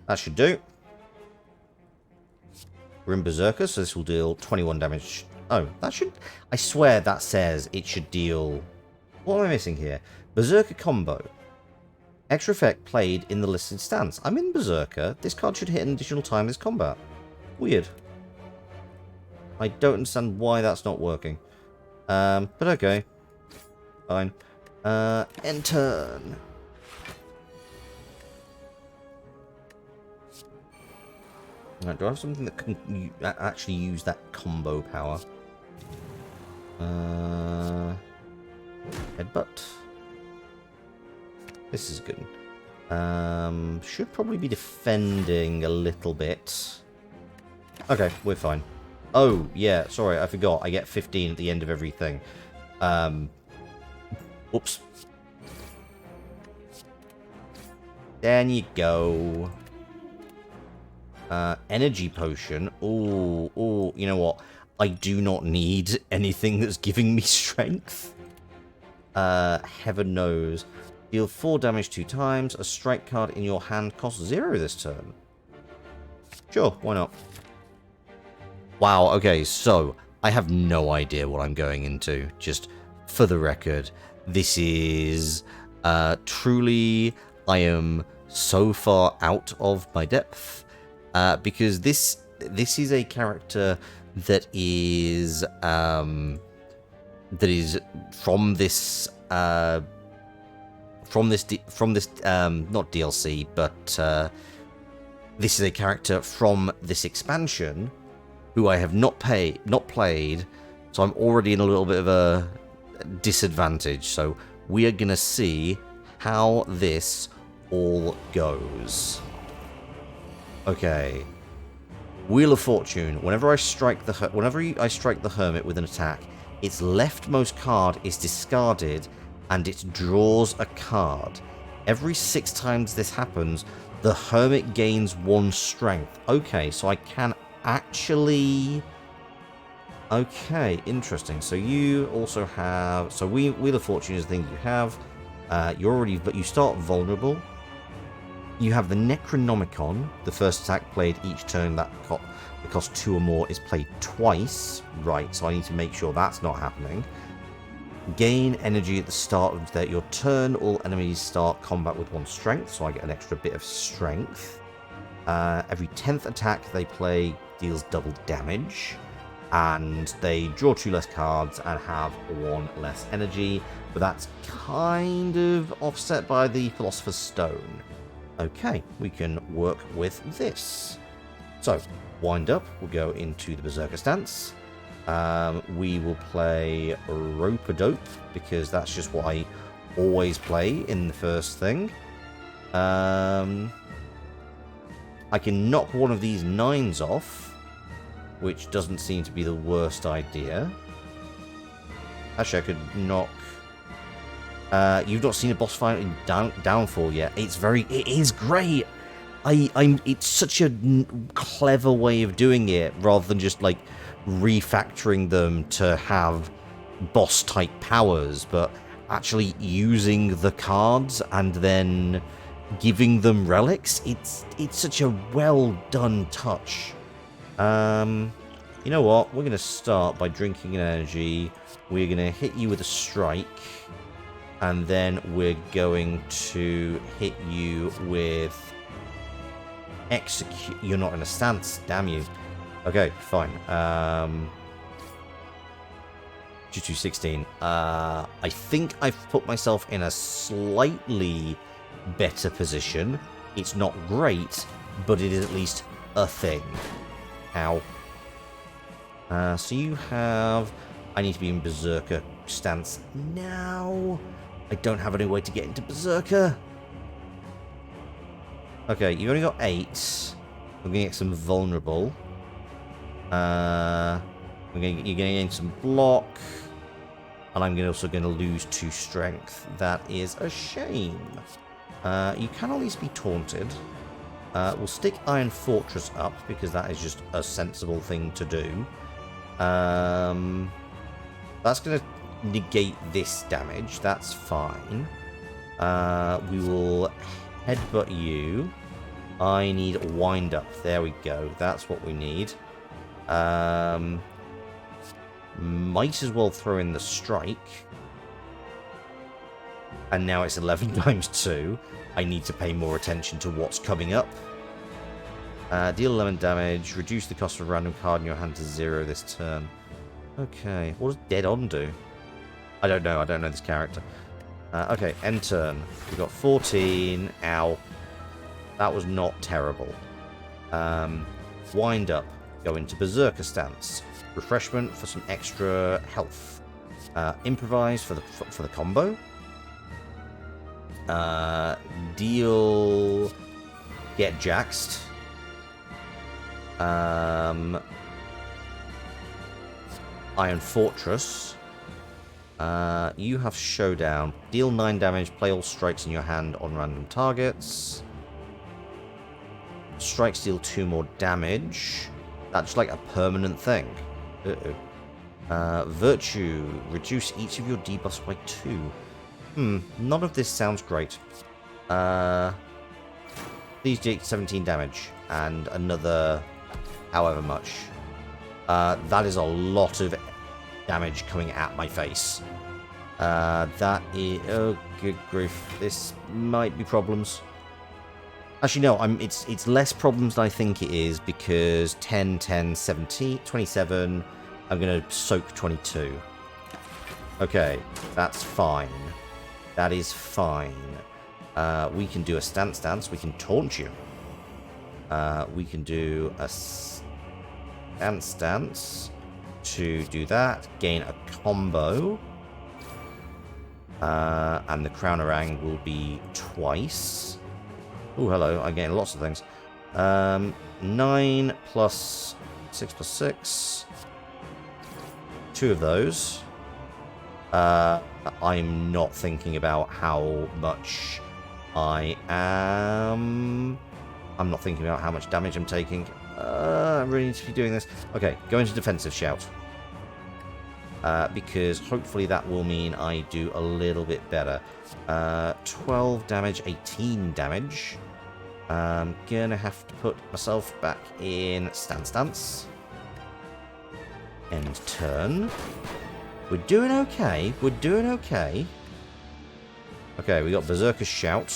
That should do. We're in Berserker, so this will deal 21 damage. Oh, that should... I swear that says it should deal... What am I missing here? Berserker combo. Extra effect played in the listed stance. I'm in Berserker. This card should hit an additional time in this combat. Weird. I don't understand why that's not working. But okay. Fine. End turn. Right, do I have something that can actually use that combo power? Headbutt. This is good. Should probably be defending a little bit. Okay, we're fine. Oh, yeah, sorry, I forgot. I get 15 at the end of everything. Oops. There you go. Energy potion. Oh, you know what? I do not need anything that's giving me strength. Heaven knows. Deal 4 damage 2 times. A strike card in your hand costs 0 this turn. Sure, why not? Wow, okay, so I have no idea what I'm going into. Just for the record, this is truly, I am so far out of my depth. Because this is a character that is from this not DLC, but this is a character from this expansion who I have not played, so I'm already in a little bit of a disadvantage. So we are gonna see how this all goes. Okay. Wheel of Fortune. Whenever I strike the hermit with an attack, its leftmost card is discarded and it draws a card. Every 6 times this happens, the hermit gains 1 strength. Okay, so I can actually... Okay, interesting. So you also have... So Wheel of Fortune is the thing you have. You start vulnerable. You have the Necronomicon. The first attack played each turn that costs 2 or more is played twice. Right, so I need to make sure that's not happening. Gain energy at the start of your turn. All enemies start combat with 1 strength, so I get an extra bit of strength. Every 10th attack they play deals double damage. And they draw 2 less cards and have 1 less energy. But that's kind of offset by the Philosopher's Stone. Okay, we can work with this. So, wind up, we'll go into the Berserker stance. We will play Rope-a-Dope, because that's just what I always play in the first thing. I can knock one of these 9s off, which doesn't seem to be the worst idea. Actually, I could knock... you've not seen a boss fight in Downfall yet. It is great. It's such a clever way of doing it, rather than just like refactoring them to have boss type powers, but actually using the cards and then giving them relics. It's such a well done touch. You know what? We're gonna start by drinking an energy. We're gonna hit you with a strike. And then we're going to hit you with execute. You're not in a stance, damn you. Okay, fine. 216. I think I've put myself in a slightly better position. It's not great, but it is at least a thing. Ow. So you have... I need to be in Berserker stance now. I don't have any way to get into Berserker. Okay, you've only got 8. I'm going to get some vulnerable. You're going to gain some block. And I'm also going to lose 2 strength. That is a shame. You can at least be taunted. We'll stick Iron Fortress up, because that is just a sensible thing to do. That's going to negate this damage. That's fine. We will headbutt you. I need wind up. There we go. That's what we need. Might as well throw in the strike. And now it's 11 times 2. I need to pay more attention to what's coming up. Deal 11 damage. Reduce the cost of a random card in your hand to 0 this turn. Okay. What does Dead On do? I don't know. I don't know this character. Okay, end turn. We've got 14. Ow. That was not terrible. Wind up. Go into Berserker stance. Refreshment for some extra health. Improvise for the combo. Deal... Get jaxed. Iron Fortress. You have Showdown. Deal 9 damage. Play all strikes in your hand on random targets. Strikes deal 2 more damage. That's like a permanent thing. Virtue. Reduce each of your debuffs by 2. None of this sounds great. These do 17 damage. And another however much. That is a lot of damage coming at my face. That is... Oh, good grief. This might be problems. Actually, no. It's less problems than I think it is, because 10, 10, 17, 27... I'm going to soak 22. Okay, that's fine. That is fine. We can do a stance. We can taunt you. We can do a stance to do that. Gain a combo. And the Crownerang will be twice. Oh, hello. I gain lots of things. 9 plus 6 plus 6. 2 of those. I'm not thinking about how much I am. I'm not thinking about how much damage I'm taking. I really need to be doing this. Okay, go into defensive shout. Because hopefully that will mean I do a little bit better. 12 damage, 18 damage. I'm gonna have to put myself back in stance. End turn. We're doing okay. Okay, we got Berserker Shout.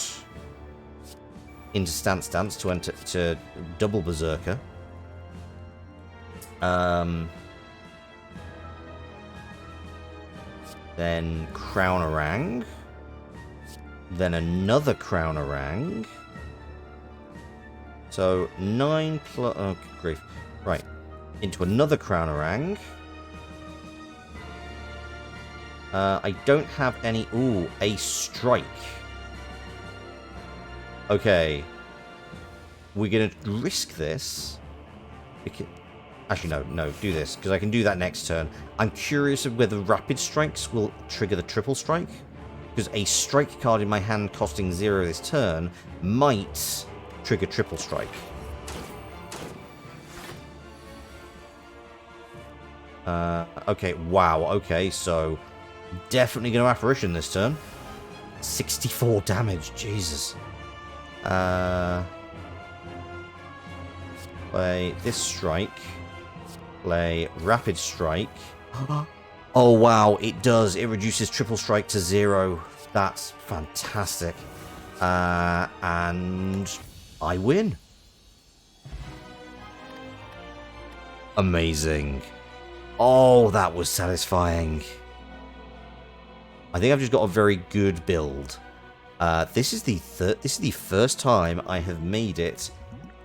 Into stance to enter to double Berserker. Then Crownerang. Then another Crownerang. So 9 plus... Oh, good grief. Right. Into another Crownerang. I don't have any... Ooh, a strike. Okay. We're going to risk this. Actually, no, do this, because I can do that next turn. I'm curious of whether rapid strikes will trigger the triple strike. Because a strike card in my hand costing 0 this turn might trigger triple strike. Okay, wow, okay, so definitely going to Apparition this turn. 64 damage, Jesus. Play this strike. Play Rapid Strike. Oh, wow, it does. It reduces triple strike to 0. That's fantastic. And I win. Amazing. Oh, that was satisfying. I think I've just got a very good build. This is the first time I have made it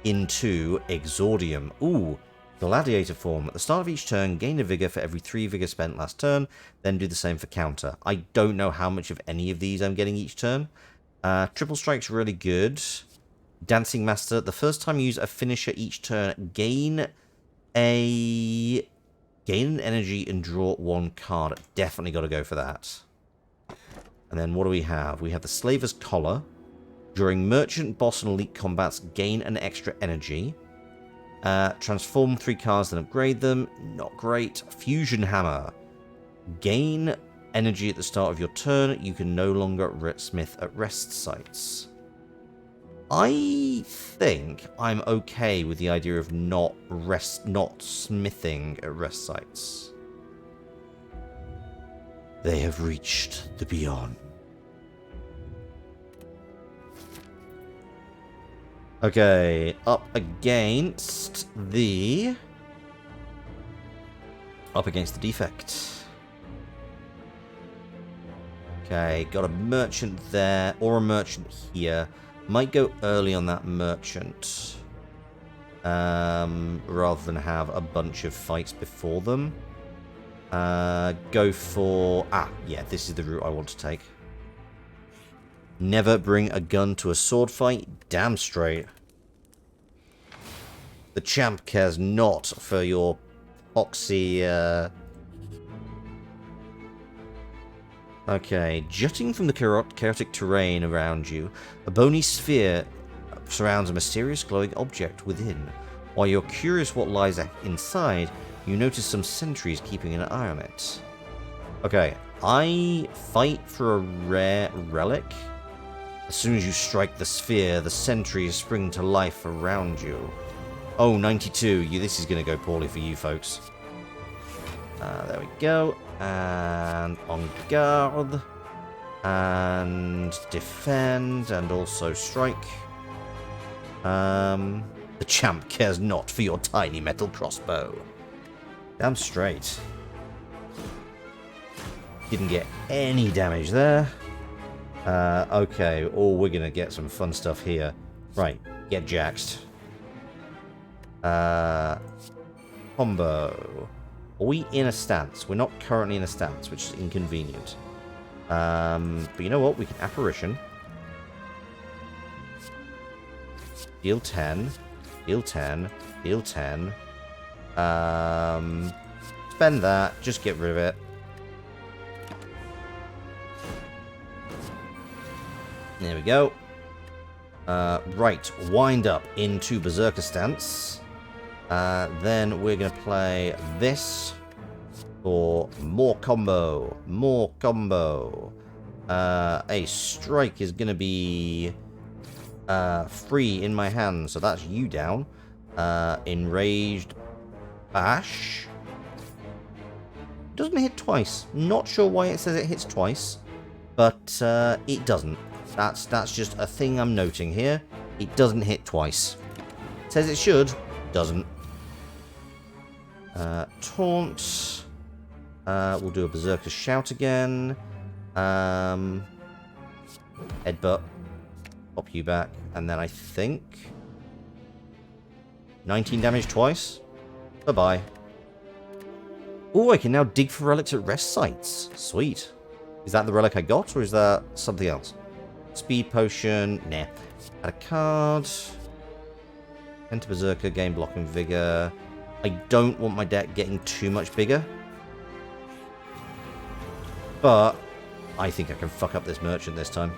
into Exordium. Ooh, Gladiator form. At the start of each turn, gain a vigor for every 3 vigor spent last turn, then do the same for counter. I don't know how much of any of these I'm getting each turn. Triple strike's really good. Dancing Master. The first time you use a finisher each turn, gain an energy and draw 1 card. Definitely got to go for that. And then what do we have? We have the Slaver's Collar. During Merchant, Boss, and Elite combats, gain an extra energy. Transform 3 cards, then upgrade them. Not great. Fusion Hammer. Gain energy at the start of your turn. You can no longer smith at rest sites. I think I'm okay with the idea of not smithing at rest sites. They have reached the beyond. Okay, up against the defect. Okay, got a merchant there, or a merchant here. Might go early on that merchant, rather than have a bunch of fights before them. Go for... yeah, this is the route I want to take. Never bring a gun to a sword fight. Damn straight. The champ cares not for your oxy... Okay, jutting from the chaotic terrain around you, a bony sphere surrounds a mysterious glowing object within. While you're curious what lies inside, you notice some sentries keeping an eye on it. Okay, I fight for a rare relic. As soon as you strike the sphere, the sentries spring to life around you. Oh, 92. This is going to go poorly for you folks. There we go. And on guard. And defend. And also strike. The champ cares not for your tiny metal crossbow. Damn straight. Didn't get any damage there. Okay. Oh, we're going to get some fun stuff here. Right. Get jaxed. Combo. Are we in a stance? We're not currently in a stance, which is inconvenient. But you know what? We can Apparition. Deal 10. Deal 10. Deal 10. Spend that. Just get rid of it. There we go. Right. Wind up into Berserker stance. Then we're going to play this for more combo. More combo. A strike is going to be free in my hand, so that's you down. Enraged bash. Doesn't hit twice. Not sure why it says it hits twice, but it doesn't. That's just a thing I'm noting here. It doesn't hit twice. It says it should. Doesn't. Taunt. We'll do a Berserker Shout again. Headbutt. Pop you back. And then I think 19 damage twice. Bye-bye. Oh, I can now dig for relics at rest sites. Sweet. Is that the relic I got, or is that something else? Speed potion. Nah. Add a card. Enter Berserker. Gain block and vigor. I don't want my deck getting too much bigger. But I think I can fuck up this merchant this time.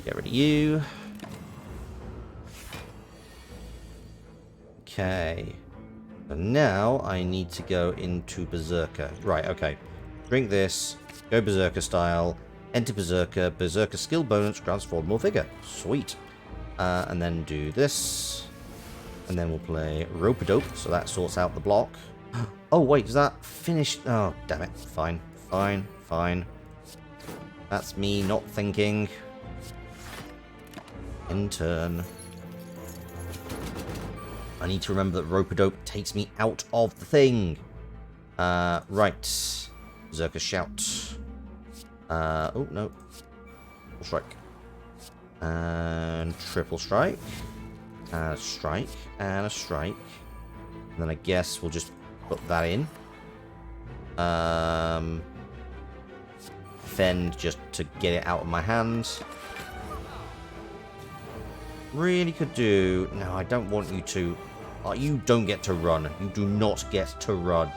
Get rid of you. Okay. So now I need to go into Berserker. Right, okay. Drink this. Go Berserker style. Enter Berserker. Berserker skill bonus grants 4 more vigor. Sweet. And then do this. And then we'll play Rope-a-Dope, so that sorts out the block. Oh, wait, does that finish? Oh, damn it. Fine. Fine. Fine. That's me not thinking. In turn. I need to remember that Rope-a-Dope takes me out of the thing. Right. Berserker Shout. Oh, no. Triple strike. And triple strike. And a strike. And a strike. And then I guess we'll just put that in. Fend just to get it out of my hands. Really could do... No, I don't want you to... you don't get to run. You do not get to run.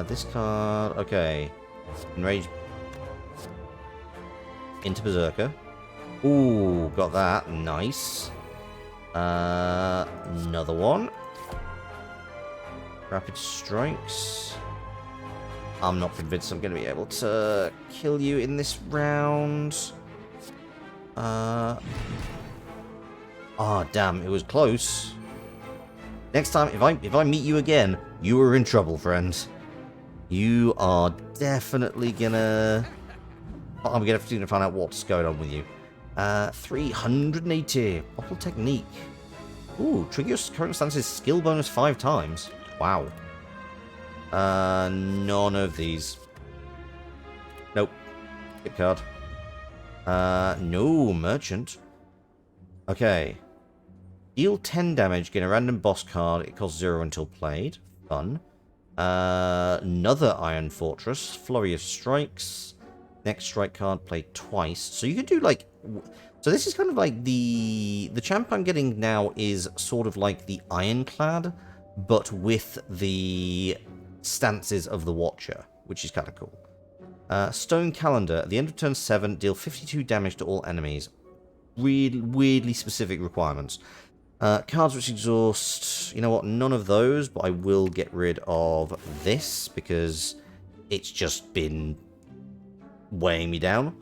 This card... Okay. Enrage. Into Berserker. Ooh, got that. Nice. Another one. Rapid Strikes. I'm not convinced I'm going to be able to kill you in this round. Ah, damn, it was close. Next time, if I meet you again, you are in trouble, friend. You are definitely gonna... I'm gonna have to find out what's going on with you. 380. Bottle Technique. Ooh, trigger your current stance's skill bonus 5 times. Wow. None of these. Nope. Skip card. No, Merchant. Okay. Deal 10 damage, get a random boss card. It costs 0 until played. Fun. Another Iron Fortress. Flurry of Strikes. Next strike card played twice. So you could do like... So this is kind of like the champ I'm getting now is sort of like the Ironclad, but with the stances of the Watcher, which is kind of cool. Stone Calendar. At the end of turn 7, deal 52 damage to all enemies. Weirdly specific requirements. Cards which exhaust... You know what? None of those, but I will get rid of this because it's just been weighing me down.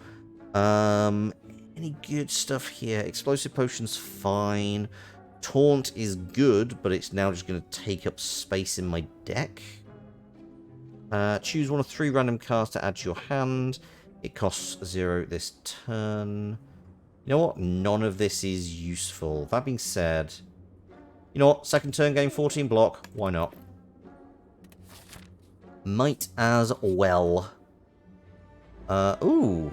Any good stuff here? Explosive Potion's fine. Taunt is good, but it's now just going to take up space in my deck. Choose one of 3 random cards to add to your hand. It costs 0 this turn. You know what? None of this is useful. That being said, you know what? Second turn, game 14 block. Why not? Might as well. Ooh.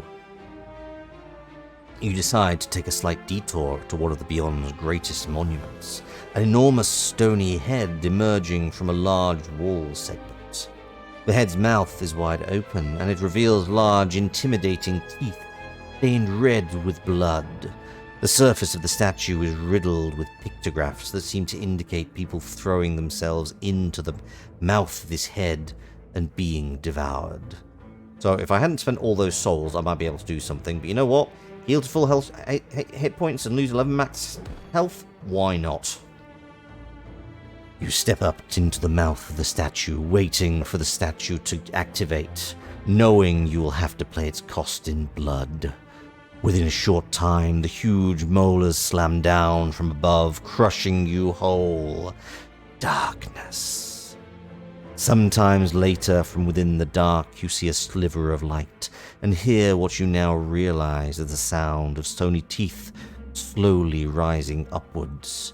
You decide to take a slight detour to one of the Beyond's greatest monuments. An enormous stony head emerging from a large wall segment. The head's mouth is wide open, and it reveals large, intimidating teeth, stained red with blood. The surface of the statue is riddled with pictographs that seem to indicate people throwing themselves into the mouth of this head and being devoured. So if I hadn't spent all those souls, I might be able to do something, but you know what? Heal to full health, hit points and lose 11 max health? Why not? You step up into the mouth of the statue, waiting for the statue to activate, knowing you will have to pay its cost in blood. Within a short time, the huge molars slam down from above, crushing you whole. Darkness. Sometimes later, from within the dark, you see a sliver of light, and hear what you now realize is the sound of stony teeth slowly rising upwards.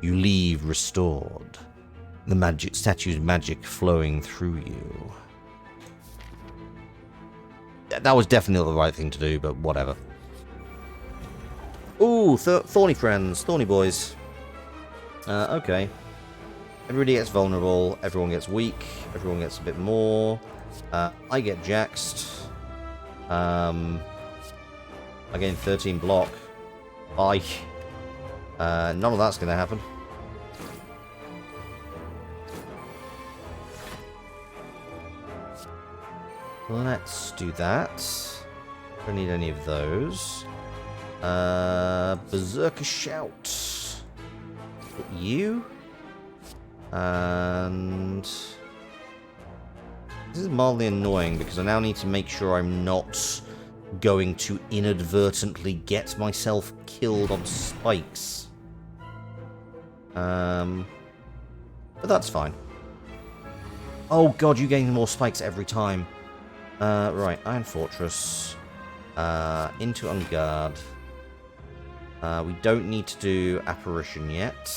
You leave restored, the statue's magic flowing through you. That was definitely the right thing to do, but whatever. Ooh, thorny friends, thorny boys. Okay. Everybody gets vulnerable, everyone gets weak, everyone gets a bit more. I get jaxed. I gain 13 block. Bye. None of that's going to happen. Let's do that. Don't need any of those. Berserker Shout. Hit you. And this is mildly annoying because I now need to make sure I'm not going to inadvertently get myself killed on spikes. But that's fine. Oh god, you gain more spikes every time. Right, Iron Fortress. Into Unguard. We don't need to do Apparition yet.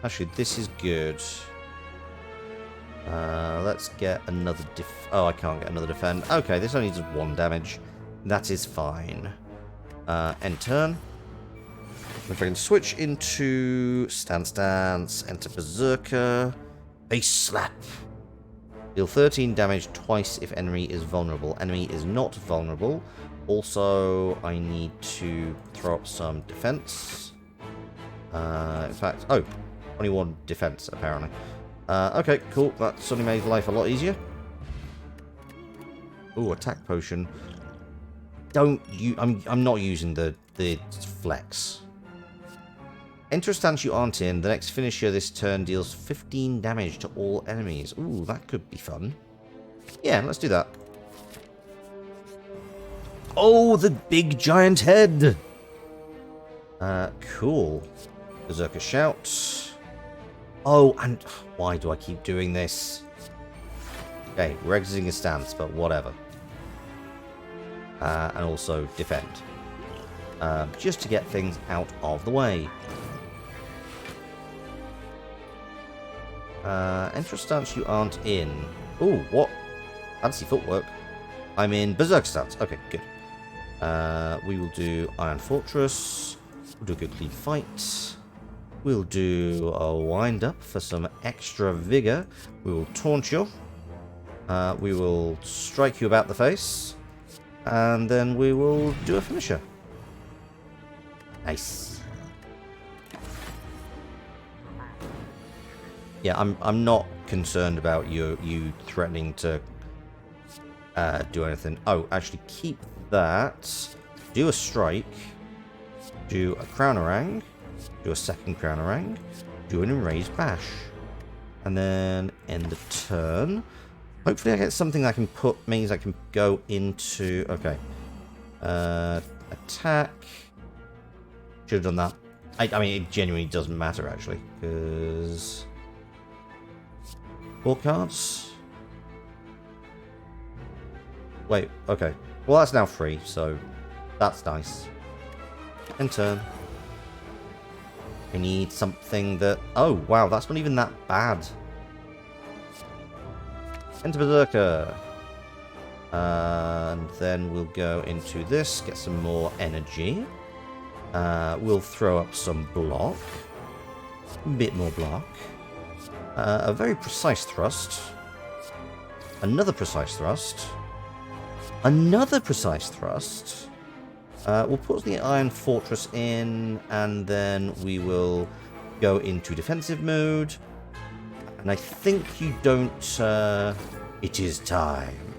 Actually, this is good. Let's get another oh, I can't get another defend. Okay, this only does 1 damage. That is fine. End turn. If I can switch into stance, enter Berserker. Face slap. Deal 13 damage twice if enemy is vulnerable. Enemy is not vulnerable. Also, I need to throw up some defense. In fact, oh, 21 defense apparently. Okay, cool. That suddenly made life a lot easier. Ooh, attack potion. I'm not using the flex. Enter a stance you aren't in. The next finisher this turn deals 15 damage to all enemies. Ooh, that could be fun. Yeah, let's do that. Oh, the big giant head! Cool. Berserker shout. Oh, and why do I keep doing this? Okay, we're exiting a stance, but whatever. And also defend. Just to get things out of the way. Enter a stance you aren't in. Ooh, what? Fancy footwork. I'm in Berserk stance. Okay, good. We will do Iron Fortress. We'll do a good clean fight. We'll do a wind up for some extra vigor. We will taunt you. We will strike you about the face. And then we will do a finisher. Nice. Yeah, I'm not concerned about you threatening to do anything. Oh, actually keep that. Do a strike. Do a Crownerang. Do a second Crownerang. Do an Enraged Bash. And then end the turn. Hopefully I get something that can means I can go into... Okay. Attack. Should have done that. I mean, it genuinely doesn't matter, actually. Because... 4 cards? Wait, okay. Well, that's now free, so that's nice. End turn. I need something that... Oh, wow, that's not even that bad. Enter Berserker. And then we'll go into this, get some more energy. We'll throw up some block. A bit more block. A very precise thrust. Another precise thrust. Another precise thrust. We'll put the Iron Fortress in, and then we will go into defensive mode. And I think you don't... it is time.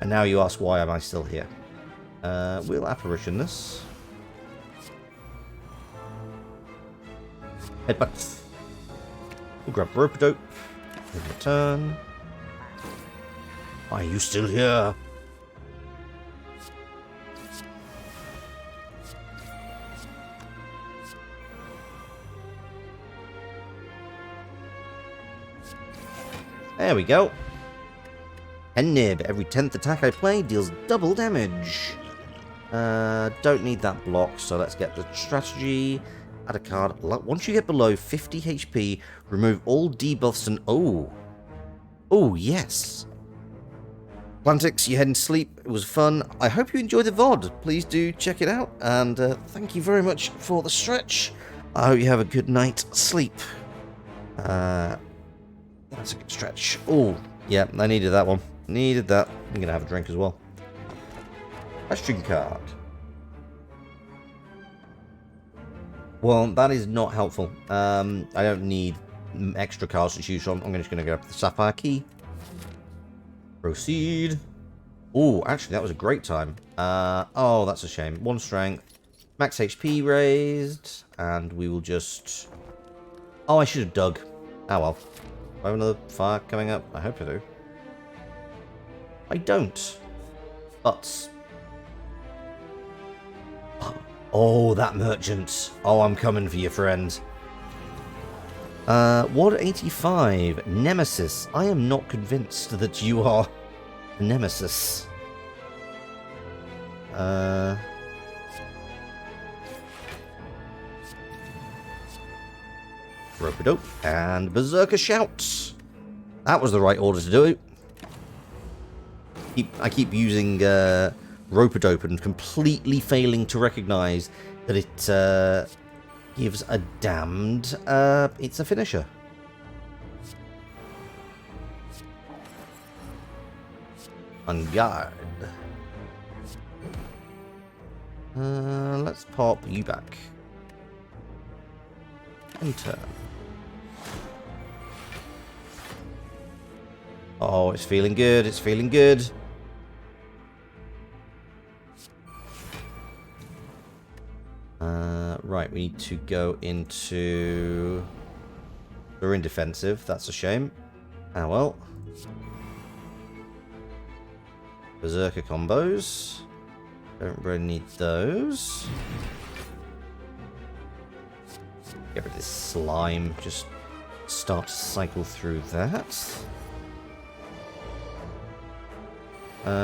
And now you ask, why am I still here? We'll Apparition this. Headbutt. We'll grab Rope-a-Dope. In return. Are you still here? There we go. And nib. Every 10th attack I play deals double damage. Don't need that block, so let's get the strategy. Add a card. Once you get below 50 HP, remove all debuffs and... Oh. Oh, yes. Plantix, you heading to sleep. It was fun. I hope you enjoyed the VOD. Please do check it out. And thank you very much for the stretch. I hope you have a good night's sleep. That's a good stretch. Oh, yeah, I needed that one. Needed that. I'm going to have a drink as well. Question card. Well, that is not helpful. I don't need extra cards to choose from. I'm just going to go up to the Sapphire Key. Proceed. Oh, actually, that was a great time. Oh, that's a shame. 1 strength. Max HP raised. And we will just... Oh, I should have dug. Oh, well. Do I have another fire coming up? I hope I do. I don't. But... Oh, that merchant. Oh, I'm coming for you, friend. Ward 85. Nemesis. I am not convinced that you are a nemesis. Rope-a-dope and Berserker Shout. That was the right order to do it. I keep using Rope-a-dope and completely failing to recognize that it gives a damned... it's a finisher. On guard. Let's pop you back. Enter. Oh, it's feeling good. It's feeling good. Right, we need to go into... We're in defensive. That's a shame. Ah, well. Berserker combos. Don't really need those. Get rid of this slime. Just start to cycle through that.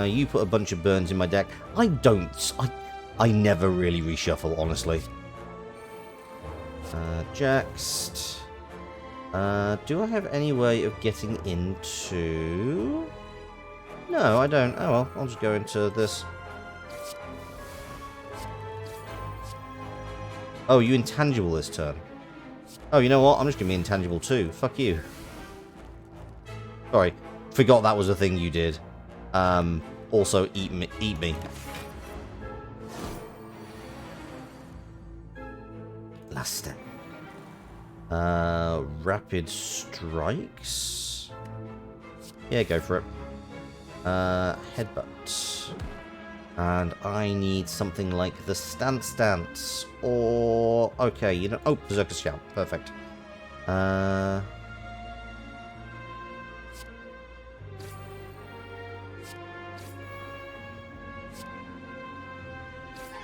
You put a bunch of burns in my deck. I never really reshuffle, honestly. Jaxed. Do I have any way of getting into... No, I don't. Oh well, I'll just go into this. Oh, you intangible this turn. Oh, you know what? I'm just going to be intangible too. Fuck you. Sorry. Forgot that was a thing you did. Also, eat me. Eat me. Last step. Rapid strikes. Yeah, go for it. Headbutt. And I need something like the stance. Or... Okay, you know... Oh, Berserker Shout. Perfect.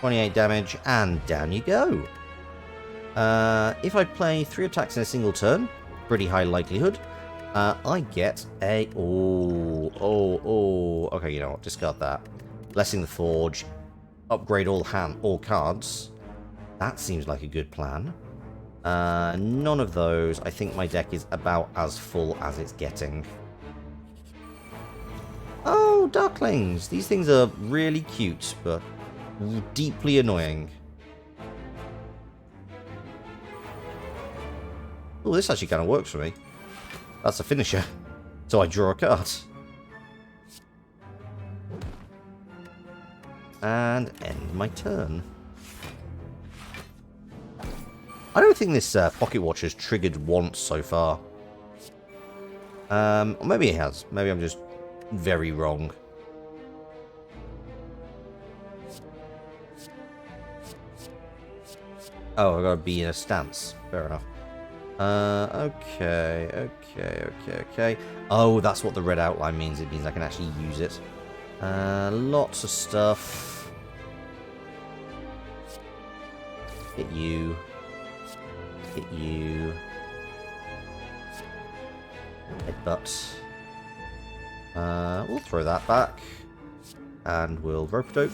28 damage, and down you go. If I play 3 attacks in a single turn, pretty high likelihood, I get a... Okay, you know what? Discard that. Blessing the Forge. Upgrade all cards. That seems like a good plan. None of those. I think my deck is about as full as it's getting. Oh, Darklings! These things are really cute, but deeply annoying. Oh, this actually kind of works for me. That's a finisher. So I draw a card. And end my turn. I don't think this Pocket Watch has triggered once so far. Or maybe it has. Maybe I'm just very wrong. Oh, I gotta be in a stance. Fair enough. Okay. Oh, that's what the red outline means. It means I can actually use it. Lots of stuff. Hit you. Hit you. Headbutt. We'll throw that back. And we'll rope-a-dope.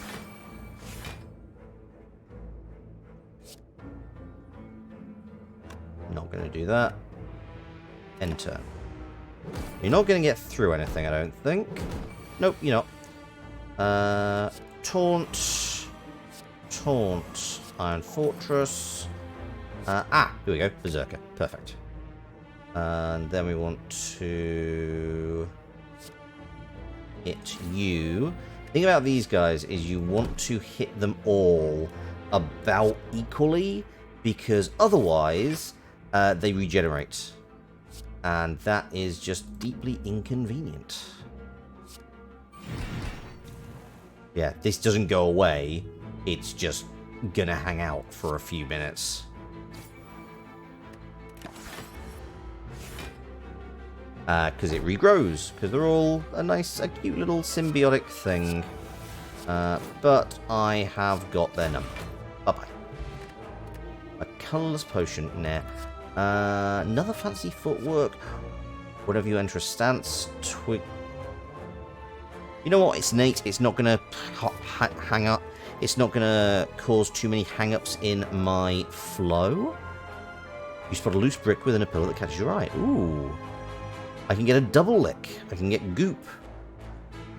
Not going to do that. Enter. You're not going to get through anything, I don't think. Nope, you're not. Taunt. Taunt. Iron Fortress. Here we go. Berserker. Perfect. And then we want to hit you. The thing about these guys is you want to hit them all about equally, because otherwise they regenerate. And that is just deeply inconvenient. Yeah, this doesn't go away. It's just gonna hang out for a few minutes. Because it regrows. Because they're all a cute little symbiotic thing. But I have got their number. Bye-bye. A colourless potion. Nah. Another fancy footwork. Whenever you enter a stance, twig. You know what? It's Nate. It's not going to hang up. It's not going to cause too many hang-ups in my flow. You spot a loose brick within a pillar that catches your eye. Ooh. I can get a double lick. I can get goop.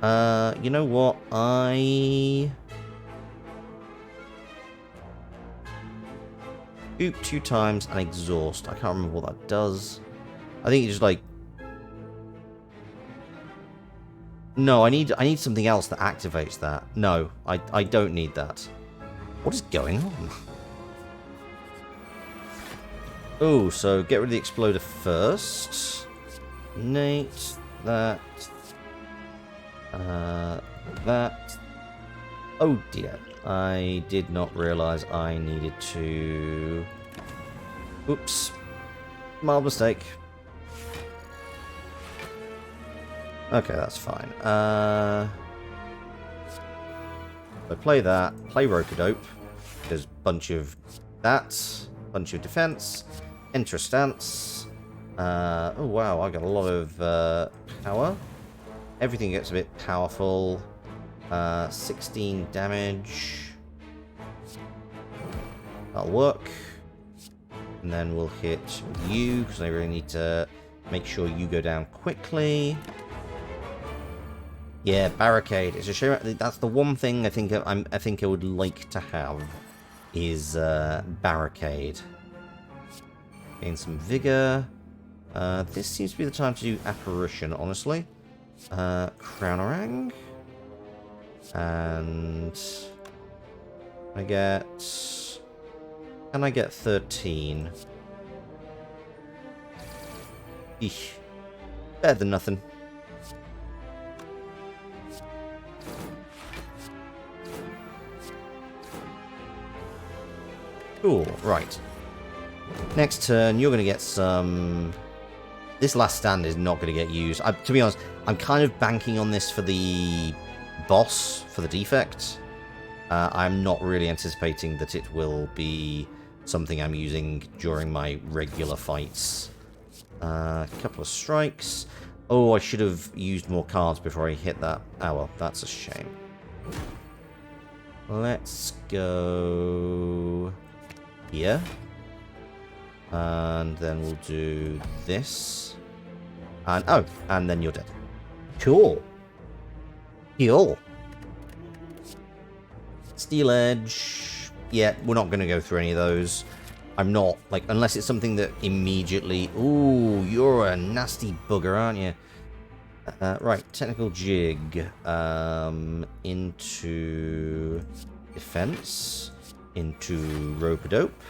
You know what? Goop 2 times and exhaust. I can't remember what that does. I think it's just like... No, I need something else that activates that. No, I don't need that. What is going on? Oh, so get rid of the exploder first. Nate, that. That. Oh dear. I did not realize I needed to... Oops. Mild mistake. Okay, that's fine. So play that. Play Rope-a-Dope. There's a bunch of that. Bunch of defense. Enter stance. Oh wow, I got a lot of power. Everything gets a bit powerful. 16 damage. That'll work. And then we'll hit you, because I really need to make sure you go down quickly. Yeah, barricade. It's a shame. That's the one thing I think I would like to have is barricade. Gain some vigor. This seems to be the time to do apparition, honestly. Crownerang. And I get... Can I get 13? Eesh. Better than nothing. Cool, right. Next turn, you're going to get some... This last stand is not going to get used. To be honest, I'm kind of banking on this for the boss, for the defect. I'm not really anticipating that it will be something I'm using during my regular fights. A couple of strikes. Oh, I should have used more cards before I hit that. Oh well, that's a shame. Let's go here. And then we'll do this. And oh, and then you're dead. Cool. Heal. Steel Edge. Yeah, we're not going to go through any of those. I'm not, like, unless it's something that immediately... Ooh, you're a nasty bugger, aren't you? Right, Technical Jig. Into defense. Into Rope-a-Dope.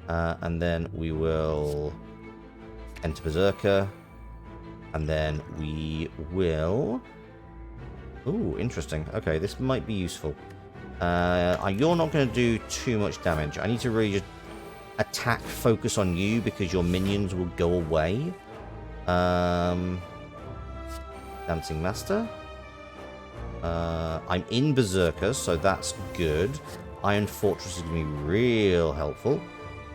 And then we will enter Berserker. And then we will... Ooh, interesting. Okay, this might be useful. You're not going to do too much damage. I need to really just attack focus on you because your minions will go away. Dancing Master. I'm in Berserker, so that's good. Iron Fortress is going to be real helpful.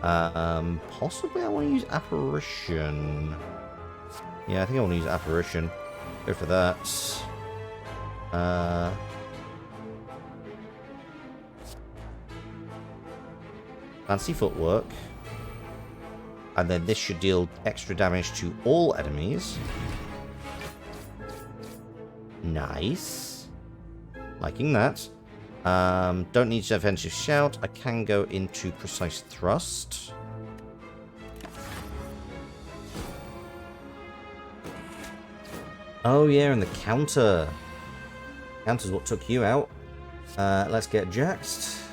Possibly I want to use Apparition. Yeah, I think I want to use Apparition. Go for that. Fancy Footwork. And then this should deal extra damage to all enemies. Nice. Liking that. Don't need Defensive Shout. I can go into Precise Thrust. Oh yeah, and the counter. Counter's what took you out. Let's get jaxed.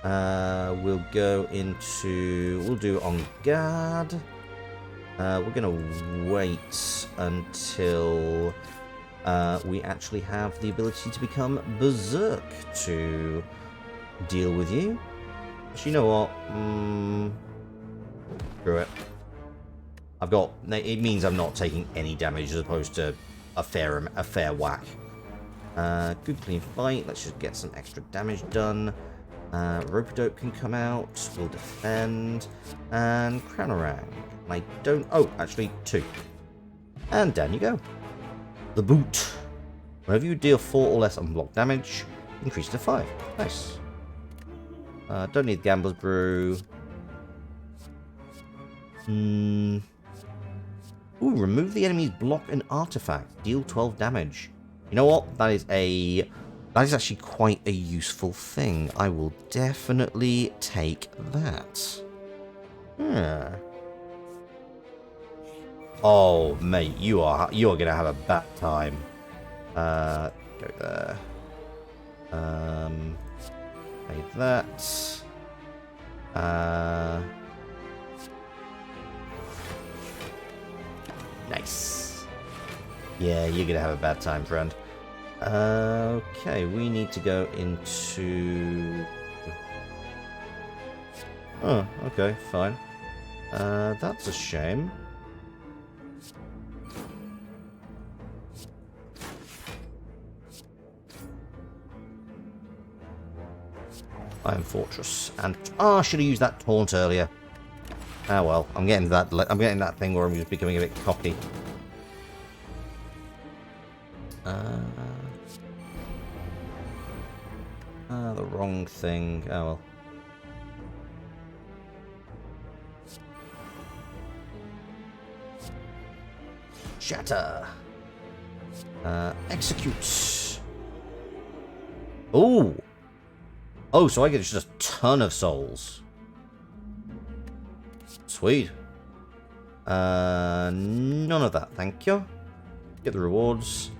We'll go into... We'll do On Guard. We're going to wait until we actually have the ability to become Berserk to deal with you. But you know what? Screw it. I've got... It means I'm not taking any damage as opposed to a fair whack. Good clean fight. Let's just get some extra damage done. Rope-a-Dope can come out. We'll defend. And Crownerang. I don't... Oh, actually, 2. And down you go. The Boot. Whenever you deal 4 or less unblocked damage, increase to 5. Nice. Don't need Gambler's Brew. Ooh, remove the enemy's block and artifact. Deal 12 damage. You know what? That is actually quite a useful thing. I will definitely take that. Yeah. Oh, mate, you are gonna have a bad time. Go there. Like that. Nice. Yeah, you're gonna have a bad time, friend. Okay, we need to go into... Oh, okay, fine. That's a shame. Iron Fortress. And... Oh, I should have used that taunt earlier. Ah, well, I'm getting that thing where I'm just becoming a bit cocky. The wrong thing. Oh, well. Shatter. Execute. Oh! Oh, so I get just a ton of souls. Sweet. None of that, thank you. Get the rewards.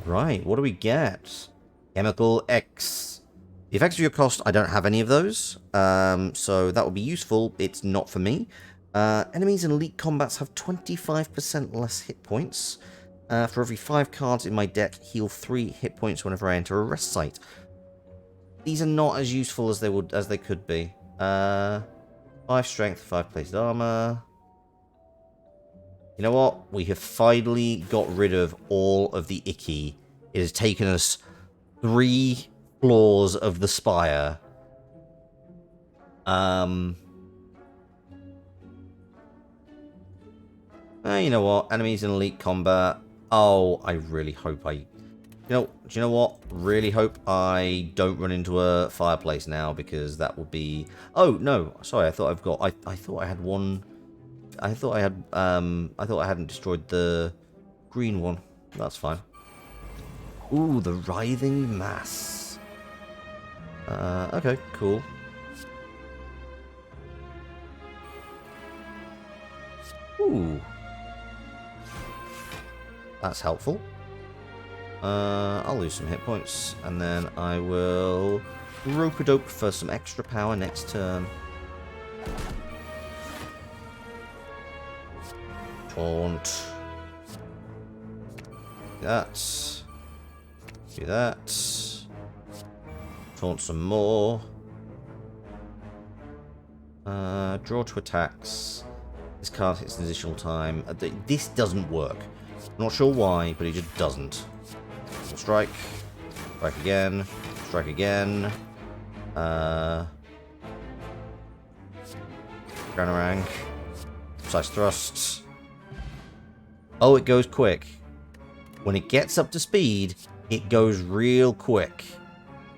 Right, what do we get? Chemical X. The effects of your cost, I don't have any of those. So that would be useful. It's not for me. Enemies in elite combats have 25% less hit points. For every 5 cards in my deck, heal 3 hit points whenever I enter a rest site. These are not as useful as they could be. 5 strength, 5 plated armor. You know what? We have finally got rid of all of the icky. It has taken us 3 floors of the Spire. You know what? Enemies in elite combat. Oh, I really hope I... do you know what? Really hope I don't run into a fireplace now, because that would be... Oh, no. Sorry, I thought I've got... I thought I had one... I thought I hadn't destroyed the green one. That's fine. Ooh, the writhing mass. Okay, cool. Ooh. That's helpful. I'll lose some hit points, and then I will rope-a-dope for some extra power next turn. Taunt. That. Do that. Taunt some more. Draw 2 attacks. This card hits an additional time. This doesn't work. I'm not sure why, but it just doesn't. Strike. Strike again. Strike again. Granarang. Precise thrust. Oh, it goes quick. When it gets up to speed, it goes real quick.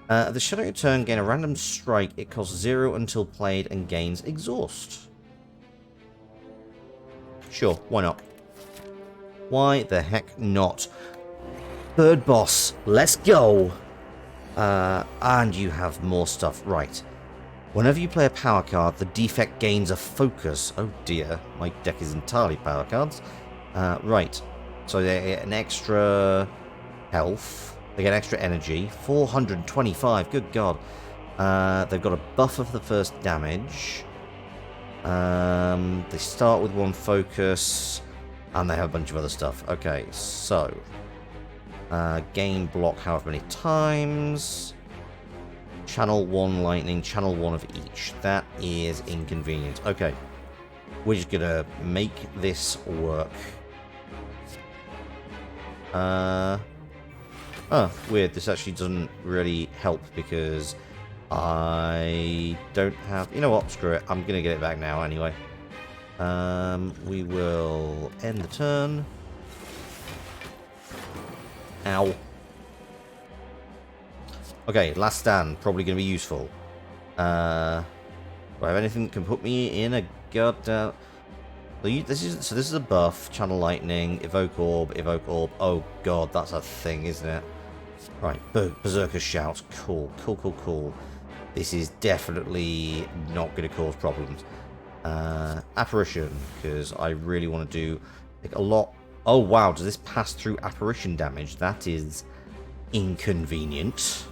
At the start of your turn, gain a random strike. It costs 0 until played and gains exhaust. Sure, why not? Why the heck not? Third boss, let's go! And you have more stuff. Right. Whenever you play a power card, the defect gains a focus. Oh dear, my deck is entirely power cards. Right. So they get an extra health. They get extra energy. 425, good god. They've got a buffer for the first damage. They start with 1 focus. And they have a bunch of other stuff. Okay, so... gain block however many times. Channel 1 lightning, channel 1 of each. That is inconvenient. Okay. We're just gonna make this work. Oh, weird. This actually doesn't really help because I don't have... You know what? Screw it. I'm gonna get it back now anyway. We will end the turn. Ow. Okay, last stand. Probably going to be useful. Do I have anything that can put me in a goddamn... This is a buff. Channel Lightning, Evoke Orb, Evoke Orb. Oh god, that's a thing, isn't it? Right, Berserker Shout. Cool, cool, cool, cool. This is definitely not going to cause problems. Apparition, because I really want to do like a lot. Oh wow, does this pass through apparition damage? That is inconvenient.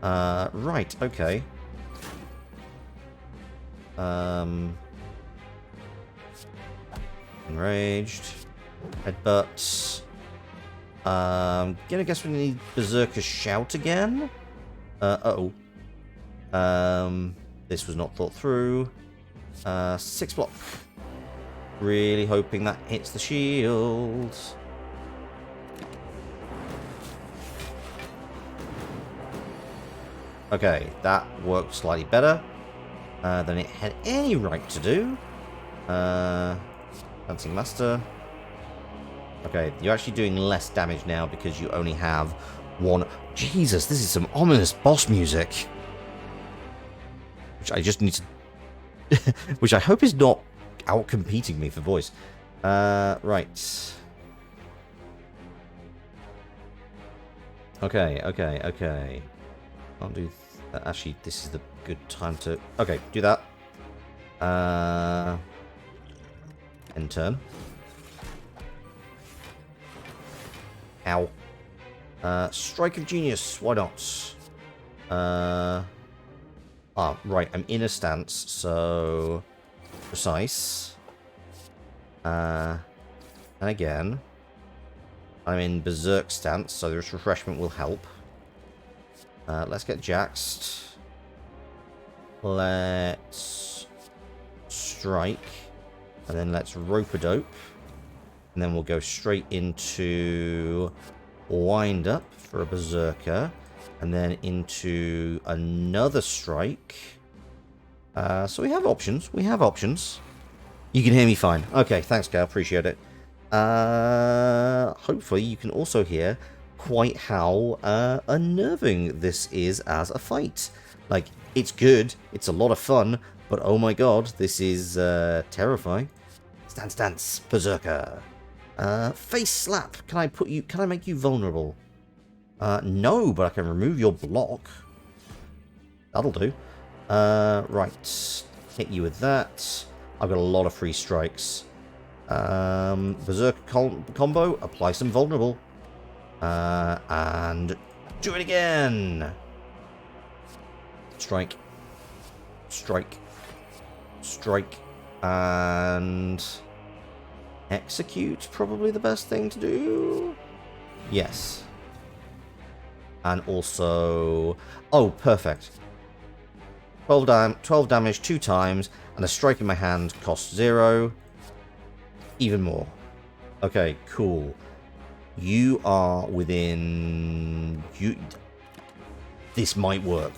Right, okay. Enraged. Headbutts. Gonna guess we need Berserker Shout again. Uh-oh. This was not thought through. 6 block. Really hoping that hits the shield. Okay, that worked slightly better than it had any right to do. Dancing Master. Okay, you're actually doing less damage now because you only have one. Jesus, this is some ominous boss music. Which I just need to... which I hope is not out-competing me for voice. Right. Okay. I'll do... actually, this is the good time to... Okay, do that. End turn. Ow. Strike of Genius, why not? Right, I'm in a stance, so... Precise. And again, I'm in Berserk stance, so this refreshment will help. Let's get Jaxed. Let's strike. And then let's Rope-a-Dope. And then we'll go straight into Wind Up for a Berserker. And then into another strike. So we have options. We have options. You can hear me fine. Okay, thanks, Gail. Appreciate it. Hopefully you can also hear quite how unnerving this is as a fight. Like, it's good. It's a lot of fun. But oh my god, this is terrifying. Stance, Berserker. Face Slap. Can I make you vulnerable? No, but I can remove your block. That'll do. Right. Hit you with that. I've got a lot of free strikes. Berserker combo. Apply some vulnerable. And do it again. Strike. And execute, probably the best thing to do. Yes. And also... Oh, perfect. 12 damage 2 times, and a strike in my hand costs 0. Even more. Okay, cool. You are within... This might work.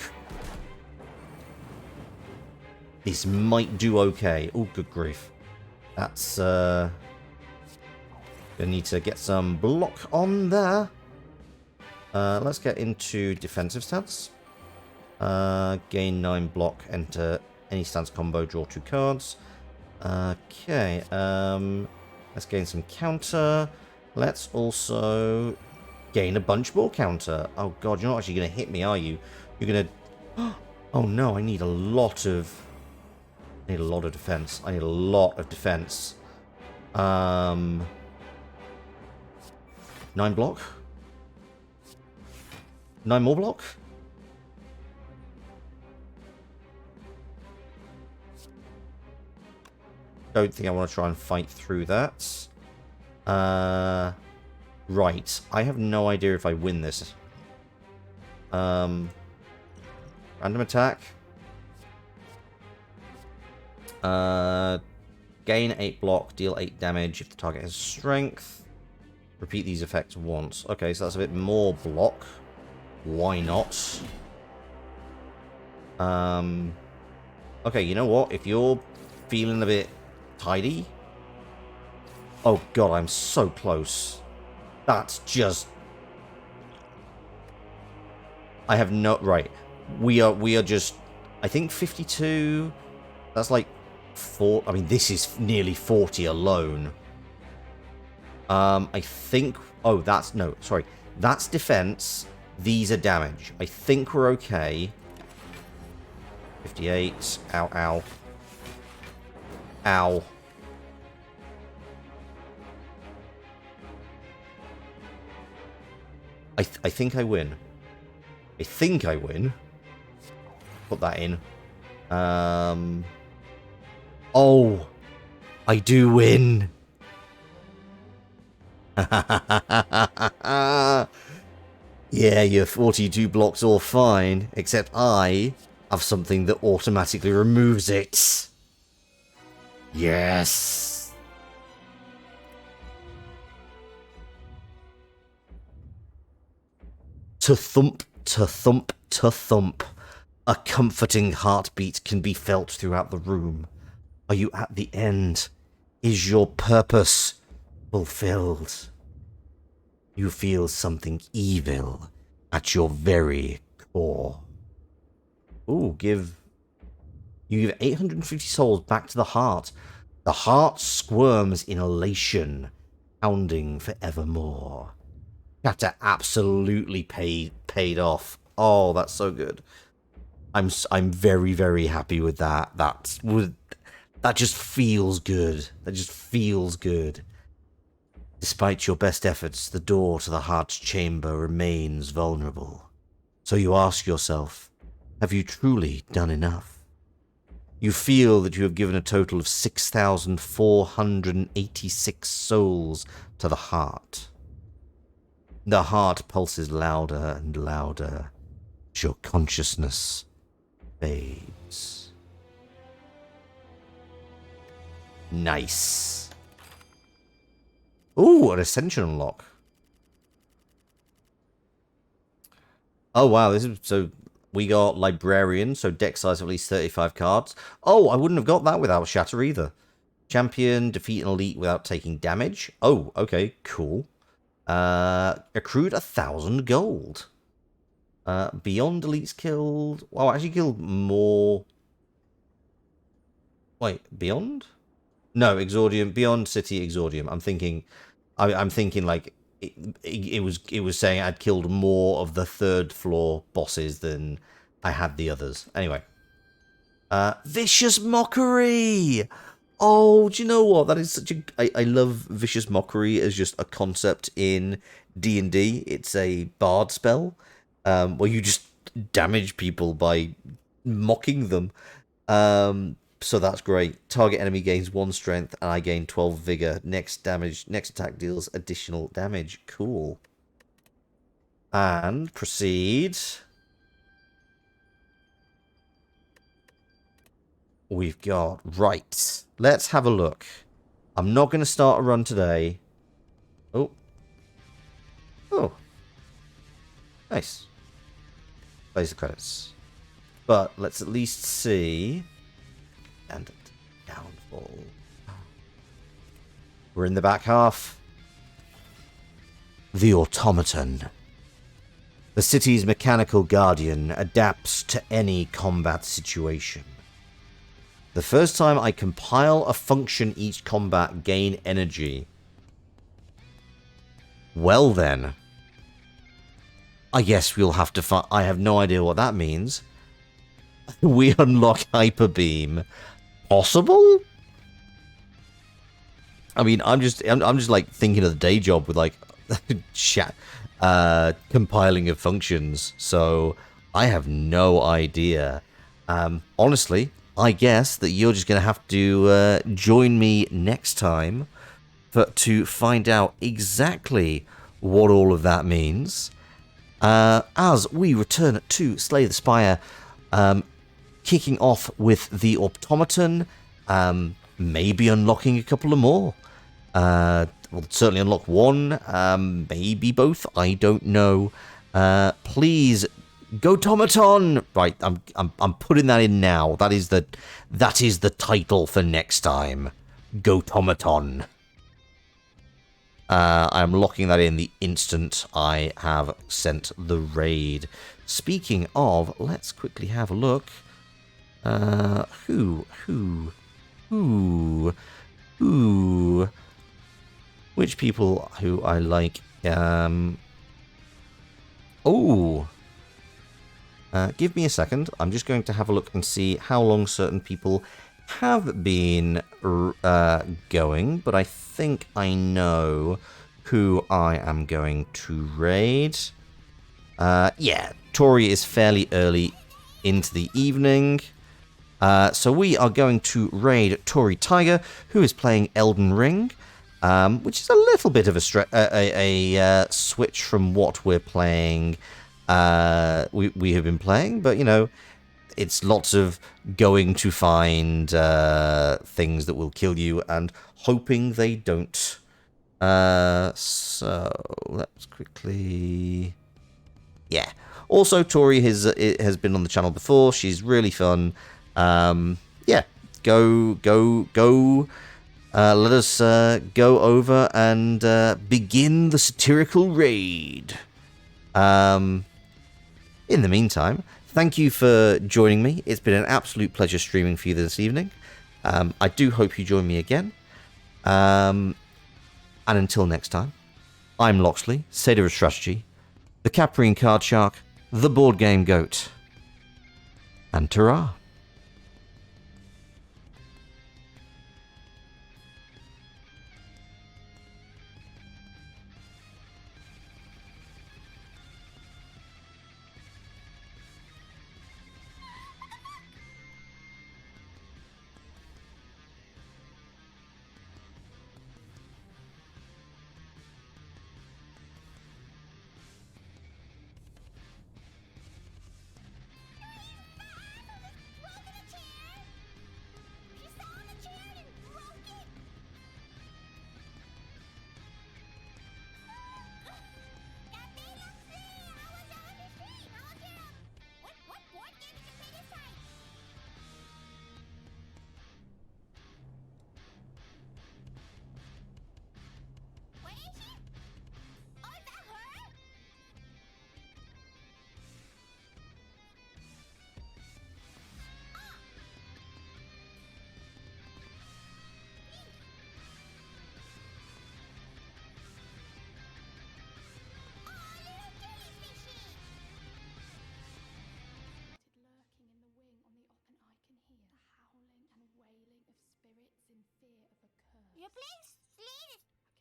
This might do okay. Oh, good grief. That's, gonna need to get some block on there. Let's get into defensive stance. Gain 9 block, enter any stance combo, draw 2 cards. Okay, let's gain some counter. Let's also gain a bunch more counter. Oh god, you're not actually going to hit me, are you? You're going to... Oh no, I need a lot of... defense. I need a lot of defense. 9 block? 9 more block? Don't think I want to try and fight through that. Right. I have no idea if I win this. Random attack. Gain 8 block, deal 8 damage if the target has strength. Repeat these effects once. Okay, so that's a bit more block. Why not? Okay, you know what? If you're feeling a bit tidy... Oh god, I'm so close. That's just... I have no... Right. We are just... I think 52... That's like 4. I mean, this is nearly 40 alone. I think... Oh, that's... No, sorry. That's defense. These are damage. I think we're okay. 58. Ow, ow. Ow. I think I win. I think I win. Put that in. Oh. I do win. Yeah, your 42 blocks all fine, except I have something that automatically removes it. Yes. To thump, to thump, to thump. A comforting heartbeat can be felt throughout the room. Are you at the end? Is your purpose fulfilled? You feel something evil at your very core. Ooh, you give 850 souls back to the heart. The heart squirms in elation, pounding forevermore. Chatter absolutely paid off. Oh, that's so good. I'm very, very happy with that. That just feels good. That just feels good. Despite your best efforts, the door to the heart's chamber remains vulnerable. So you ask yourself, have you truly done enough? You feel that you have given a total of 6,486 souls to the heart. The heart pulses louder and louder as your consciousness fades. Nice. Ooh, an ascension unlock. Oh wow, this is so we got librarian, so deck size of at least 35 cards. Oh, I wouldn't have got that without Shatter either. Champion, defeat an elite without taking damage. Oh, okay, cool. Accrued 1,000 gold. Beyond elites killed. Well, actually killed more. Wait, beyond? No, Exordium. Beyond City Exordium. I'm thinking like it was saying I'd killed more of the third floor bosses than I had the others. Anyway. Vicious Mockery! Oh, do you know what? That is such a... I love Vicious Mockery as just a concept in D&D. It's a bard spell where you just damage people by mocking them. So that's great. Target enemy gains 1 strength and I gain 12 vigor. Next attack deals additional damage. Cool. And proceed. We've got... Right. Let's have a look. I'm not going to start a run today. Oh. Oh. Nice. Plays the credits. But let's at least see... And downfall. We're in the back half. The Automaton. The city's mechanical guardian adapts to any combat situation. The first time I compile a function each combat, gain energy. Well then. I guess we'll have to find... I have no idea what that means. We unlock Hyper Beam. Possible? I mean, I'm just like thinking of the day job with like compiling of functions. So I have no idea. Honestly, I guess that you're just going to have to join me next time to find out exactly what all of that means. As we return to Slay the Spire, kicking off with the Automaton, maybe unlocking a couple of more. We'll certainly unlock one, maybe both, I don't know. Please, Go-Tomaton! Right, I'm putting that in now. That is the title for next time. Go-Tomaton. I'm locking that in the instant I have sent the raid. Speaking of, let's quickly have a look. Who Ooh. Ooh. Which people who I like? Oh. Give me a second. I'm just going to have a look and see how long certain people have been going, but I think I know who I am going to raid. Yeah, Tori is fairly early into the evening. So we are going to raid Tori Tiger, who is playing Elden Ring, which is a little bit of a switch from what we're playing. We have been playing, but you know, it's lots of going to find things that will kill you and hoping they don't. So let's quickly. Yeah. Also, Tori has been on the channel before. She's really fun. Yeah. Go. Let us go over and begin the satirical raid. In the meantime, thank you for joining me. It's been an absolute pleasure streaming for you this evening. I do hope you join me again. And until next time, I'm Loxley, Satyr of Strategy, the Caprine Card Shark, the Board Game Goat, and ta-ra. You're playing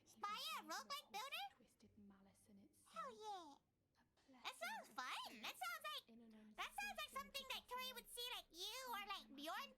Spire roguelike builder? Hell yeah. That sounds fun. That sounds like something that Tori would see like you or like Bjorn